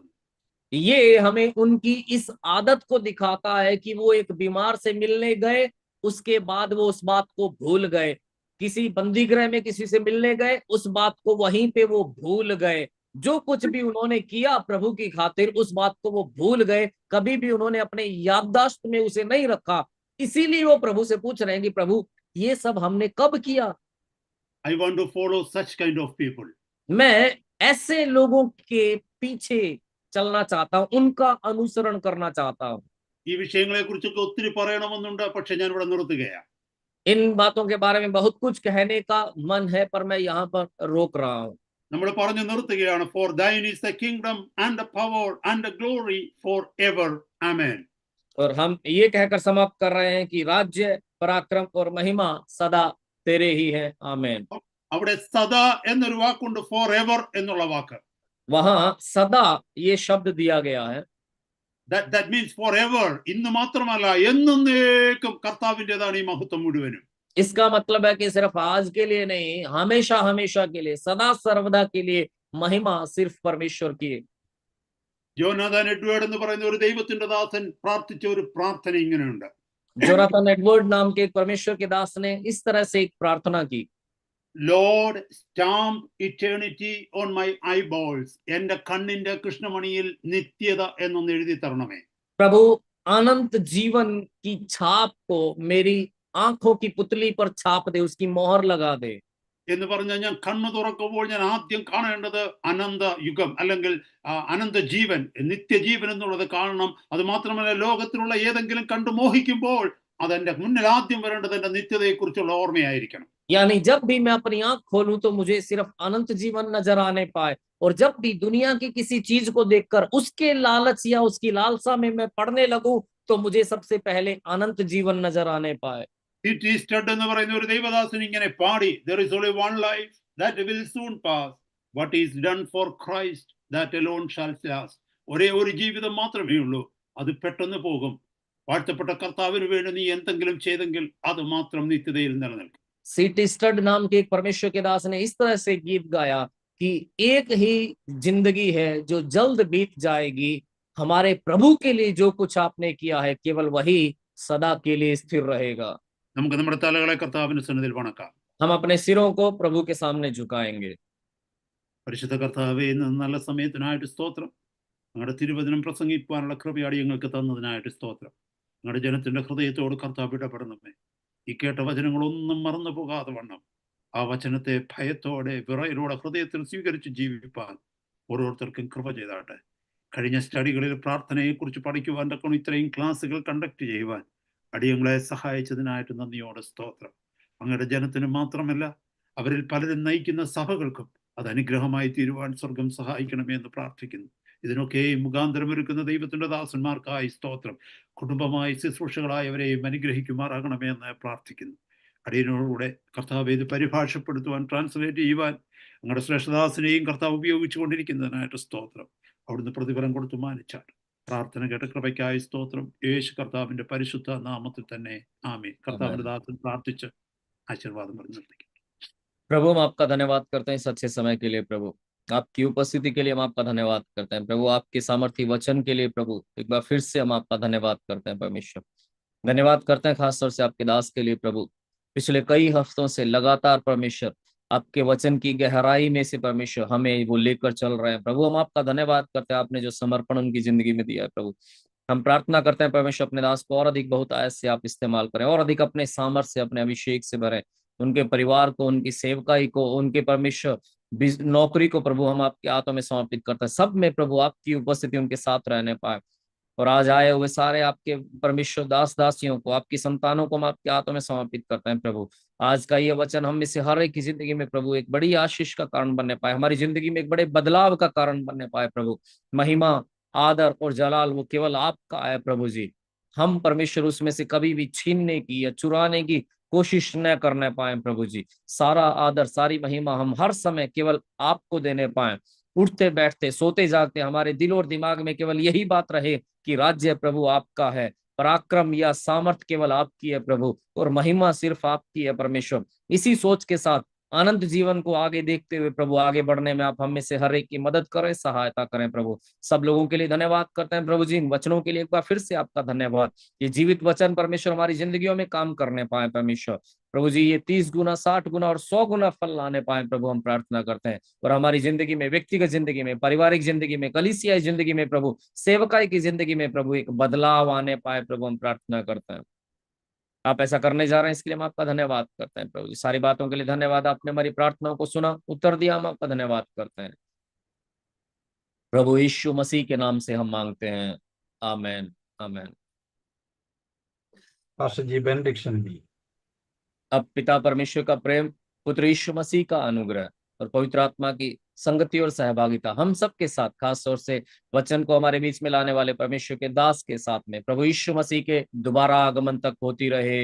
ये हमें उनकी इस आदत को दिखाता है कि वो एक बीमार से मिलने गए, उसके बाद वो उस बात को भूल गए, किसी बंदीगृह में किसी से मिलने गए, उस बात को वहीं पे वो भूल गए, जो कुछ भी उन्होंने किया प्रभु की खातिर उस बात को वो भूल गए, कभी भी उन्होंने अपने याददाश्त में उसे नहीं रखा। इसीलिए वो प्रभु से पूछ रहे हैं कि प्रभु, ये सब हमने कब किया? I want to follow such kind of people. मैं ऐसे लोगों के पीछे चलना चाहता हूं, उनका अनुसरण करना चाहता हूं। ഈ വിഷയങ്ങളെ കുറിച്ചൊക്കെ ഒത്തിരി പറയണമെന്നുണ്ട്, പക്ഷെ ഞാൻ ഇവിടെ നിർത്തുകയാണ്. इन बातों के बारे में बहुत कुछ कहने का मन है, पर मैं यहाँ पर रोक रहा हूँ। നമ്മൾ പറഞ്ഞു നിർത്തുകയാണ്. For thine is the kingdom and the power and the glory forever. Amen. और हम ये कहकर समाप्त कर रहे हैं कि राज्य, पराक्रम और महिमा सदा तेरे ही है। आमेन। അവിടെ സദാ എന്നൊരു വാക്കുണ്ട്, ഫോർ എവർ എന്നുള്ള വാക്ക്. वहां सदा ये शब्द दिया गया है। That means forever. ഇന്ന് മാത്രമല്ല, എന്നേക്കും കർത്താവിൻ്റെതാണ് ഈ മഹത്വം മുഴുവനും. इसका मतलब है कि सिर्फ आज के लिए नहीं, हमेशा हमेशा के लिए, सदा सर्वदा के लिए महिमा सिर्फ परमेश्वर की है। ജോനാഥൻ എഡ്വേർഡ് എന്ന് പറയുന്ന ഒരു ദൈവത്തിന്റെ ദാസൻ പ്രാർത്ഥിച്ച ഒരു പ്രാർത്ഥന ഇങ്ങനെയുണ്ട്. जोनाथन एडवर्ड नाम के एक परमेश्वर के दास ने इस तरह से एक प्रार्थना की, Lord stamp eternity on my eyeballs, എന്റെ കണ്ണിന്റെ കൃഷ്ണമണിയിൽ നിത്യത എന്നൊന്ന് എഴുതി തരണമേ. प्रभु अनंत जीवन की छाप को मेरी आंखों की पुतली पर छाप दे, उसकी मोहर लगा दे। എന്ന് പറഞ്ഞാൽ ഞാൻ കണ്ണു തുറക്കുമ്പോൾ ഞാൻ ആദ്യം കാണേണ്ടത് അനന്ത യുഗം അല്ലെങ്കിൽ അനന്ത ജീവൻ, നിത്യജീവൻ എന്നുള്ളത് കാണണം. അത് മാത്രമല്ല, ലോകത്തിലുള്ള ഏതെങ്കിലും കണ്ടു മോഹിക്കുമ്പോൾ അതെന്റെ മുന്നിൽ ആദ്യം വരേണ്ടത് എന്റെ നിത്യതയെ കുറിച്ചുള്ള ഓർമ്മയായിരിക്കണം. यानी जब भी मैं अपनी आंख खोलूं तो मुझे सिर्फ अनंत जीवन नजर आने पाए, और जब भी दुनिया की किसी चीज को देखकर उसके लालच या उसकी लालसा में मैं पढ़ने लगूं तो मुझे सबसे पहले अनंत जीवन नजर आने पाए। ടി സ്റ്റഡ് എന്ന് പറയുന്ന ഒരു ദൈവദാസൻ ഇങ്ങനെ പാടി, there is only one life that will soon pass, what is done for Christ that alone shall last. ഒരേ ഒരു ജീവിതം മാത്രമേ ഉള്ളൂ, അത് പെട്ടെന്ന് പോകും. വാഴ്ത്തപ്പെട്ട കർത്താവിന് വേണ്ടി നീ എന്തെങ്കിലും ചെയ്തെങ്കിൽ അത് മാത്രം നിത്യതയിൽ നിലനിൽക്കും. सी.टी. स्टड नाम के एक परमेश्वर के दास ने इस तरह से गीत गाया कि एक ही जिंदगी है जो जल्द बीत जाएगी, हमारे प्रभु के लिए जो कुछ आपने किया है केवल वही सदा के लिए स्थिर रहेगा। നമുക്ക് നമ്മുടെ തലകളെ കർത്താവിന്റെ സന്നിധിയിൽ വണക്കാം. हम अपने सिरों को प्रभु के सामने झुकाएंगे। പരിശുദ്ധ കർത്താവേ, ഇന്ന് നല്ല സമയത്തിനായിട്ട് സ്തോത്രം. ഞങ്ങളുടെ തിരുവചനം പ്രസംഗിക്കുവാനുള്ള കൃപയാടി ഞങ്ങൾക്ക് തന്നതിനായിട്ട് സ്തോത്രം. ഞങ്ങളുടെ ജനത്തിന്റെ ഹൃദയത്തോട് കർത്താവ് ഇടപെടണമേ. ഈ കേട്ട വചനങ്ങളൊന്നും മറന്നു പോകാതെ വണ്ണം ആ വചനത്തെ ഭയത്തോടെ വിറയലോടെ ഹൃദയത്തിൽ സ്വീകരിച്ച് ജീവിപ്പാൻ ഓരോരുത്തർക്കും കൃപ ചെയ്താട്ടെ. കഴിഞ്ഞ സ്റ്റഡികളിൽ പ്രാർത്ഥനയെക്കുറിച്ച് പഠിക്കുവാൻ തക്കണം ഇത്രയും ക്ലാസ്സുകൾ കണ്ടക്ട് ചെയ്യുവാൻ അടിയങ്ങളെ സഹായിച്ചതിനായിട്ട് നന്ദിയോടെ സ്തോത്രം. അങ്ങയുടെ ജനത്തിന് മാത്രമല്ല, അവരിൽ പലരും നയിക്കുന്ന സഭകൾക്കും അത് അനുഗ്രഹമായി തീരുവാൻ സ്വർഗം സഹായിക്കണമേ എന്ന് പ്രാർത്ഥിക്കുന്നു. ഇതിനൊക്കെ മുഖാന്തരമൊരുക്കുന്ന ദൈവത്തിന്റെ ദാസന്മാർക്കായി സ്തോത്രം. കുടുംബമായി ശുശ്രൂഷകളായവരെയും അനുഗ്രഹിക്കുമാറാകണമേ എന്ന് പ്രാർത്ഥിക്കുന്നു. അടിയനോടുകൂടെ കർത്താവ് ഇത് പരിഭാഷപ്പെടുത്തുവാൻ, ട്രാൻസ്ലേറ്റ് ചെയ്യുവാൻ അങ്ങയുടെ ശ്രേഷ്ഠദാസിനെയും കർത്താവ് ഉപയോഗിച്ചുകൊണ്ടിരിക്കുന്നതിനായിട്ട് സ്തോത്രം. അവിടുന്ന് പ്രതിഫലം കൊടുത്തു മാനിച്ചാൽ പ്രാർത്ഥന കേട്ട കൃപയ്ക്കായി സ്തോത്രം. യേശു കർത്താവിന്റെ പരിശുദ്ധ നാമത്തിൽ തന്നെ ആമേൻ. കർത്താവിന്റെ ദാസൻ പ്രാർത്ഥിച്ച് आशीर्वाद निर्णय। प्रभु हम आपका धन्यवाद करते हैं इस अच्छे समय के लिए। प्रभु आपकी उपस्थिति के लिए हम आपका धन्यवाद करते हैं। प्रभु आपके सामर्थ्य वचन के लिए प्रभु एक बार फिर से हम आपका धन्यवाद करते हैं। परमेश्वर धन्यवाद करते हैं खासतौर से आपके दास के लिए प्रभु। पिछले कई हफ्तों से लगातार परमेश्वर आपके वचन की गहराई में से परमेश्वर हमें वो लेकर चल रहे हैं। प्रभु हम आपका धन्यवाद करते हैं, आपने जो समर्पण उनकी जिंदगी में दिया है प्रभु। हम प्रार्थना करते हैं परमेश्वर अपने दास को और अधिक बहुत आयत से आप इस्तेमाल करें और अधिक अपने सामर्थ्य से, अपने अभिषेक से भरें। उनके परिवार को, उनकी सेवकाई को, उनके परमेश्वर नौकरी को प्रभु हम आपके हाथों में समर्पित करते हैं। सब में प्रभु आपकी उपस्थिति उनके साथ रहने पाए। और आज आए हुए सारे आपके परमेश्वर दास दासियों को, आपकी संतानों को हम आपके हाथों में समर्पित करते हैं प्रभु। आज का ये वचन हम में से हर एक की जिंदगी में प्रभु एक बड़ी आशीष का कारण बनने पाए, हमारी जिंदगी में एक बड़े बदलाव का कारण बनने पाए प्रभु। महिमा, आदर और जलाल वो केवल आपका है प्रभु जी। हम परमेश्वर उसमें से कभी भी छीनने की या चुराने की कोशिश न करने पाए प्रभु जी। सारा आदर, सारी महिमा हम हर समय केवल आपको देने पाए। उठते बैठते, सोते जागते हमारे दिल और दिमाग में केवल यही बात रहे कि राज्य प्रभु आपका है, पराक्रम या सामर्थ केवल आपकी है प्रभु, और महिमा सिर्फ आपकी है परमेश्वर। इसी सोच के साथ अनंत जीवन को आगे देखते हुए प्रभु आगे बढ़ने में आप हम में से हर एक की मदद करें, सहायता करें प्रभु। सब लोगों के लिए धन्यवाद करते हैं प्रभु जी। इन वचनों के लिए एक बार फिर से आपका धन्यवाद। ये जीवित वचन परमेश्वर हमारी जिंदगियों में काम करने पाए परमेश्वर प्रभु जी। ये 30 गुना, 60 गुना और 100 गुना फल लाने पाए प्रभु, हम प्रार्थना करते हैं। और हमारी जिंदगी में, व्यक्तिगत जिंदगी में, पारिवारिक जिंदगी में, कलीसियाई जिंदगी में प्रभु, सेवकाई की जिंदगी में प्रभु एक बदलाव आने पाए प्रभु, हम प्रार्थना करते हैं। आप ऐसा करने जा रहे हैं, इसके लिए हम आपका धन्यवाद करते हैं प्रभु जी। सारी बातों के लिए धन्यवाद। आपने हमारी प्रार्थनाओं को सुना, उत्तर दिया, हम आपका धन्यवाद करते हैं। प्रभु यीशु मसीह के नाम से हम मांगते हैं, आमेन, आमेन। पास्टर जी बेनेडिक्शन भी। अब पिता परमेश्वर का प्रेम, पुत्र यीशु मसीह का अनुग्रह और पवित्र आत्मा की संगति और सहभागिता हम सब के साथ, खास तौर से वचन को हमारे बीच में लाने वाले परमेश्वर के दास के साथ में प्रभु यीशु मसीह के दोबारा आगमन तक होती रहे।